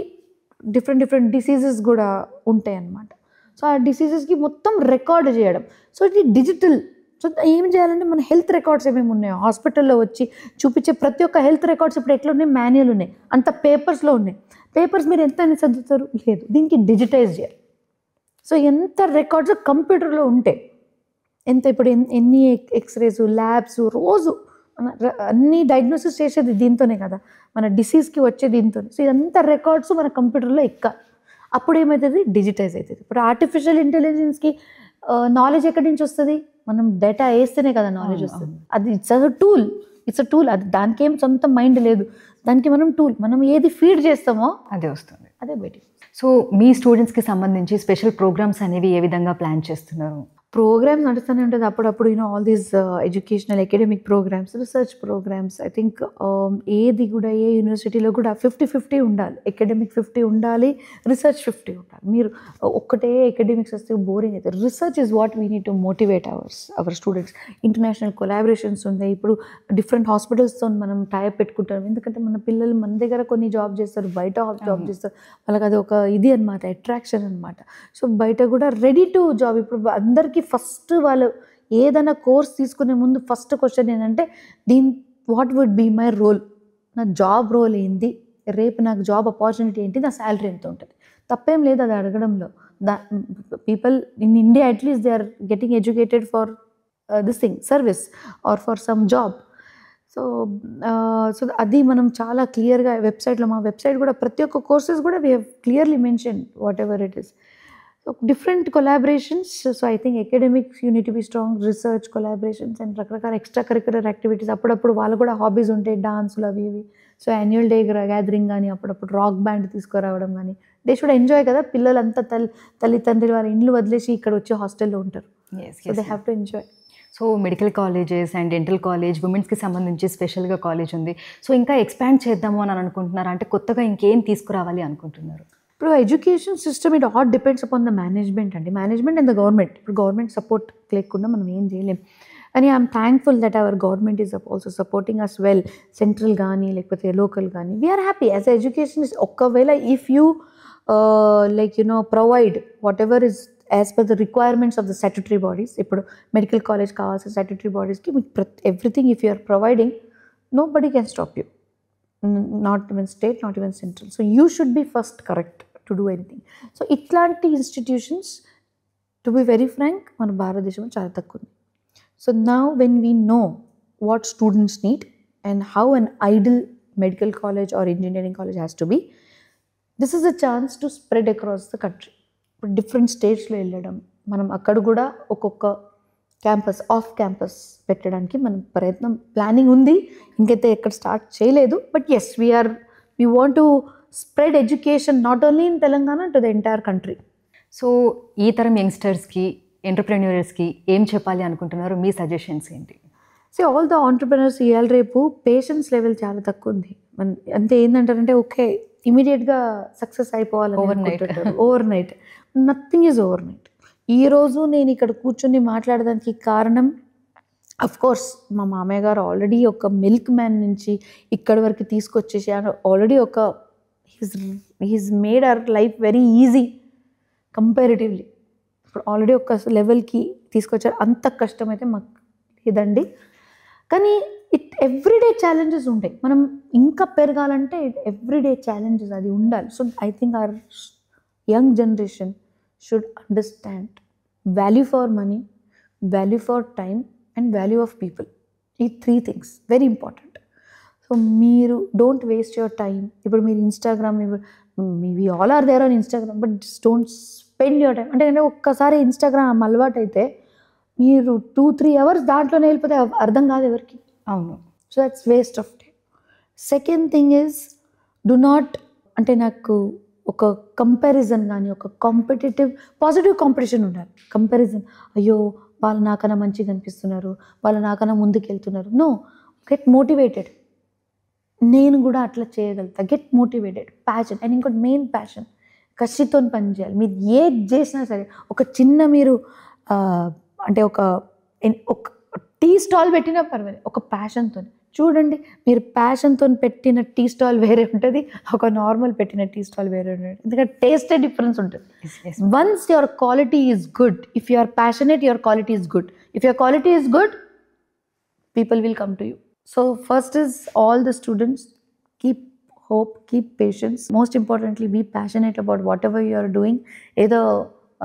డిఫరెంట్ డిసీజెస్ కూడా ఉంటాయి అన్నమాట. సో ఆ డిసీజెస్కి మొత్తం రికార్డ్ చేయడం. సో ఇది డిజిటల్. సో ఏం చేయాలంటే మన హెల్త్ రికార్డ్స్ ఏమేమి ఉన్నాయో హాస్పిటల్లో వచ్చి చూపించే ప్రతి ఒక్క హెల్త్ రికార్డ్స్ ఇప్పుడు ఎట్లా ఉన్నాయి, మాన్యువల్ ఉన్నాయి, అంత పేపర్స్లో ఉన్నాయి. పేపర్స్ మీరు ఎంత అని చదువుతారు? లేదు. దీనికి డిజిటైజ్ చేయాలి. సో ఎంత రికార్డ్స్ కంప్యూటర్లో ఉంటాయి, ఎంత ఇప్పుడు ఎన్ని ఎక్స్రేస్, ల్యాబ్స్, రోజు అన్ని డయాగ్నోసిస్ చేసేది దీంతోనే కదా, మన డిసీజ్కి వచ్చే దీంతో. సో ఇదంతా రికార్డ్స్ మన కంప్యూటర్లో ఎక్కాలి. అప్పుడు ఏమవుతుంది? డిజిటైజ్ అవుతుంది. ఇప్పుడు ఆర్టిఫిషియల్ ఇంటెలిజెన్స్కి నాలెడ్జ్ ఎక్కడి నుంచి వస్తుంది? మనం డేటా వేస్తేనే కదా నాలెడ్జ్ వస్తుంది. అది ఇట్స్ అ టూల్. అది దానికి ఏం సొంత మైండ్ లేదు, దానికి మనం టూల్. మనం ఏది ఫీడ్ చేస్తామో అదే వస్తుంది, అదే బయటికి. సో మీ స్టూడెంట్స్కి సంబంధించి స్పెషల్ ప్రోగ్రామ్స్ అనేవి ఏ విధంగా ప్లాన్ చేస్తున్నారు? ప్రోగ్రామ్స్ నడుస్తూనే ఉంటుంది అప్పుడప్పుడు, all these educational academic programs, research programs. I think ఏది కూడా ఏ యూనివర్సిటీలో కూడా 50-50 ఉండాలి. అకాడమిక్ 50 ఉండాలి, రీసెర్చ్ 50 ఉండాలి. మీరు ఒక్కటే అకాడమిక్స్ వస్తే బోరింగ్ అవుతుంది. Research is what we need to motivate our students. International collaborations ఉన్నాయి. ఇప్పుడు డిఫరెంట్ హాస్పిటల్స్తో మనం టైప్ పెట్టుకుంటాం, ఎందుకంటే మన పిల్లలు మన దగ్గర కొన్ని జాబ్ చేస్తారు, బయట జాబ్ చేస్తారు. వాళ్ళకి అది ఒక ఇది అనమాట, అట్రాక్షన్ అనమాట. సో బయట కూడా రెడీ టు జాబ్. ఇప్పుడు అందరికీ ఫస్ట్ వాళ్ళు ఏదైనా కోర్స్ తీసుకునే ముందు ఫస్ట్ క్వశ్చన్ ఏంటంటే what would be my role, నా జాబ్ రోల్ ఏంటి, రేపు నాకు జాబ్ ఆపర్చునిటీ ఏంటి, నా శాలరీ ఎంత ఉంటుంది. తప్పేం లేదు అది అడగడంలో. People in India at least they are getting educated for this thing, service or for some job. So అది మనం చాలా క్లియర్గా వెబ్సైట్లో, మా వెబ్సైట్ కూడా ప్రతి ఒక్క కోర్సెస్ కూడా we have clearly mention what ever it is. So different collaborations. So I think academics you need to be strong, research collaborations and రకరకాల ఎక్స్ట్రా కరిక్యులర్ యాక్టివిటీస్. అప్పుడప్పుడు వాళ్ళు కూడా హాబీస్ ఉంటాయి, డాన్సులు అవి ఇవి. సో యాన్యువల్ డే గ్యాదరింగ్ కానీ, అప్పుడప్పుడు రాక్ బ్యాండ్ తీసుకురావడం కానీ, దే షుడ్ ఎంజాయ్ కదా. పిల్లలంతా తల్లిదండ్రులు వాళ్ళ ఇండ్లు వదిలేసి ఇక్కడ వచ్చి హాస్టల్లో ఉంటారు. So they have to enjoy. So medical colleges and dental college, ఉమెన్స్కి సంబంధించి స్పెషల్గా కాలేజ్ ఉంది. సో ఇంకా ఎక్స్పాండ్ చేద్దాము అని అనుకుంటున్నారు, అంటే కొత్తగా ఇంకేం తీసుకురావాలి అనుకుంటున్నారు? ఇప్పుడు education system it all depends upon the management and the government. ఇప్పుడు గవర్నమెంట్ సపోర్ట్ లేకుండా మనం ఏం చేయలేం. అని I'm thankful that our government is also supporting as well. Central కానీ లేకపోతే లోకల్ కానీ వీఆర్ హ్యాపీ యాజ్ ఎడ్యుకేషన్. ఒకవేళ if you provide whatever is as per the requirements of the statutory bodies. ఇప్పుడు మెడికల్ కాలేజ్ కావాల్సిన statutory బాడీస్కి మీకు everything if you are providing, no body can stop you, not even state, not even central. So you should be first correct to do anything. So ఇట్లాంటి institutions to be very frank మన భారతదేశంలో చాలా తక్కువ ఉంది. So now when we know what students need and how an ideal medical college or engineering college has to be, this is a chance to spread across the country. ఇప్పుడు different స్టేట్స్లో వెళ్ళడం, మనం అక్కడ కూడా ఒక్కొక్క క్యాంపస్, ఆఫ్ క్యాంపస్ పెట్టడానికి మనం ప్రయత్నం, ప్లానింగ్ ఉంది. ఇంకైతే ఎక్కడ స్టార్ట్ చేయలేదు. But yes, we want to spread education not only in Telangana to the entire country. So ఈ తరం యంగ్స్టర్స్కి, ఎంటర్ప్రెన్యూర్స్కి ఏం చెప్పాలి అనుకుంటున్నారు? మీ సజెషన్స్ ఏంటి? సో ఆల్ ద ఆంటర్ప్రెనర్స్ ఇవాళ రేపు పేషెన్స్ లెవెల్ చాలా తక్కువ ఉంది. అంతే ఏంటంటారంటే ఓకే ఇమీడియట్గా సక్సెస్ అయిపోవాలి overnight. Nothing is overnight. ఈరోజు నేను ఇక్కడ కూర్చొని మాట్లాడడానికి కారణం అఫ్ కోర్స్ మా మామయ్య గారు ఆల్రెడీ ఒక మిల్క్ మ్యాన్ నుంచి ఇక్కడి వరకు తీసుకొచ్చేసి ఆల్రెడీ ఒక he's made our life very easy comparatively. ఇప్పుడు ఆల్రెడీ ఒక లెవెల్కి తీసుకొచ్చారు. అంత కష్టమైతే మాకు లేదండి. కానీ ఎవ్రీడే ఛాలెంజెస్ ఉంటాయి. మనం ఇంకా పెరగాలంటే ఎవ్రీడే ఛాలెంజెస్ అది ఉండాలి. So I think our young generation should understand value for money, value for time and value of people. These 3 things very important. So మీరు don't waste your time. ఇప్పుడు మీరు Instagram, we all are there on Instagram, but just don't spend your time. అంటే ఒక్కసారి Instagram అలవాటు అయితే మీరు 2-3 hours దాంట్లోనే వెళ్ళిపోతే అర్థం కాదు ఎవరికి. అవును. So that's waste of time. Second thing is do not, అంటే నాకు ఒక కంపారిజన్ కానీ, ఒక కాంపిటేటివ్ పాజిటివ్ కాంపిటీషన్ ఉండాలి. కంపారిజన్, అయ్యో వాళ్ళు నాకన్నా మంచిగా కనిపిస్తున్నారు, వాళ్ళు నాకన్నా ముందుకు వెళ్తున్నారు. No, get motivated. నేను కూడా అట్లా చేయగలుగుతా. Get motivated, passion. అండ్ ఇంకోటి మెయిన్ ప్యాషన్, కసితో పని చేయాలి. మీరు ఏది చేసినా సరే, ఒక చిన్న మీరు అంటే ఒక టీ స్టాల్ పెట్టినా పర్వాలేదు, ఒక ప్యాషన్తో చూడండి. మీరు ప్యాషన్తో పెట్టిన టీ స్టాల్ వేరే ఉంటుంది, ఒక నార్మల్ పెట్టిన టీ స్టాల్ వేరే ఉంటుంది. ఎందుకంటే టేస్టే డిఫరెన్స్ ఉంటుంది. Once your quality is good, if you are passionate, your quality is good. If your quality is good, people will come to you. So first is all the students, keep hope, keep patience. Most importantly, be passionate about whatever you are doing. ఏదో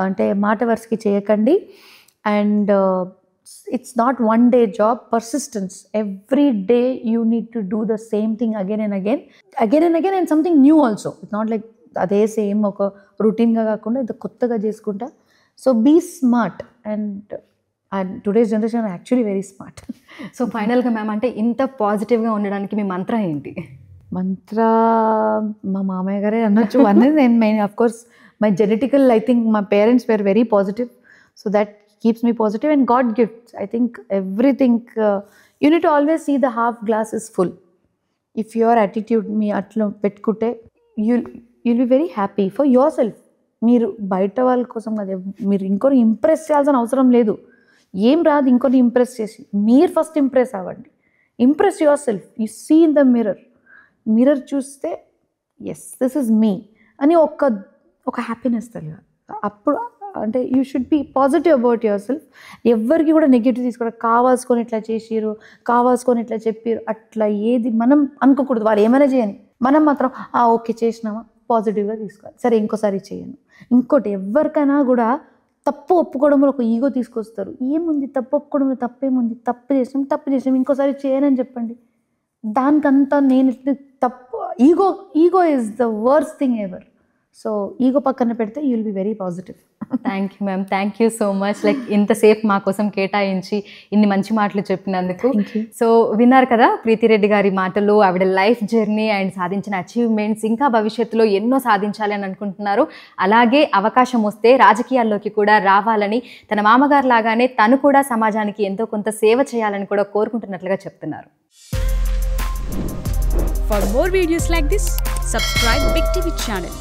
అంటే మాట వరుసకి చేయకండి. And it's not one day job, persistence. Every day you need to do the same thing again and again and something new also. It's not like అదే same ఒక రొటీన్గా కాకుండా ఇది కొత్తగా చేసుకుంటా. So be smart. And today's generation actually very smart. So ఫైనల్గా ma'am, అంటే ఇంత పాజిటివ్గా ఉండడానికి మీ మంత్రం ఏంటి? మంత్ర మా మామయ్య గారే అనొచ్చు. నేను main of course my genetical, I think my parents wear very positive, so that keeps me positive. And God gifts, I think everything, you need to always see the half glass is full. If your attitude me atlo pettukute, you'll be very happy for yourself. మీరు బయట వాళ్ళ కోసం కదా, మీరు ఇంకొని impress చేయాల్సిన అవసరం లేదు. ఏం రాదు ఇంకొని ఇంప్రెస్ చేసి, మీరు ఫస్ట్ ఇంప్రెస్ అవ్వండి. Impress yourself. You see in the mirror చూస్తే ఎస్ దిస్ ఇస్ మీ అని ఒక హ్యాపీనెస్ తెలియదు. అప్పుడు అంటే you should be positive about yourself. ఎవరికి కూడా నెగిటివ్ తీసుకోవడం, కావాల్సుకొని ఇట్లా చేసిరు, కావాల్సుకొని ఇట్లా చెప్పారు, అట్లా ఏది మనం అనుకోకూడదు. వాళ్ళు ఏమైనా చేయని, మనం మాత్రం ఓకే చేసినామా పాజిటివ్గా తీసుకోవాలి. సరే ఇంకోసారి చేయను. ఇంకోటి ఎవరికైనా కూడా తప్పు ఒప్పుకోవడంలో ఒక ఈగో తీసుకొస్తారు. ఏముంది తప్పు ఒప్పుకోవడంలో తప్పేముంది, తప్పు చేసినాం ఇంకోసారి చేయనని చెప్పండి. దానికంతా నేను తప్పు, ego is the worst thing ever. So ego పక్కన పెడితే you will be very positive. Thank you ma'am, thank you so much. Like ఇంతసేపు మా కోసం కేటాయించి ఇన్ని మంచి మాటలు చెప్పినందుకు. సో విన్నారు కదా ప్రీతిరెడ్డి గారి మాటలు, ఆవిడ లైఫ్ జర్నీ అండ్ సాధించిన అచీవ్మెంట్స్, ఇంకా భవిష్యత్తులో ఎన్నో సాధించాలి అని అనుకుంటున్నారు. అలాగే అవకాశం వస్తే రాజకీయాల్లోకి కూడా రావాలని, తన మామగారు లాగానే తను కూడా సమాజానికి ఎంతో కొంత సేవ చేయాలని కూడా కోరుకుంటున్నట్లుగా చెప్తున్నారు. For more videos like this, subscribe Big TV channel.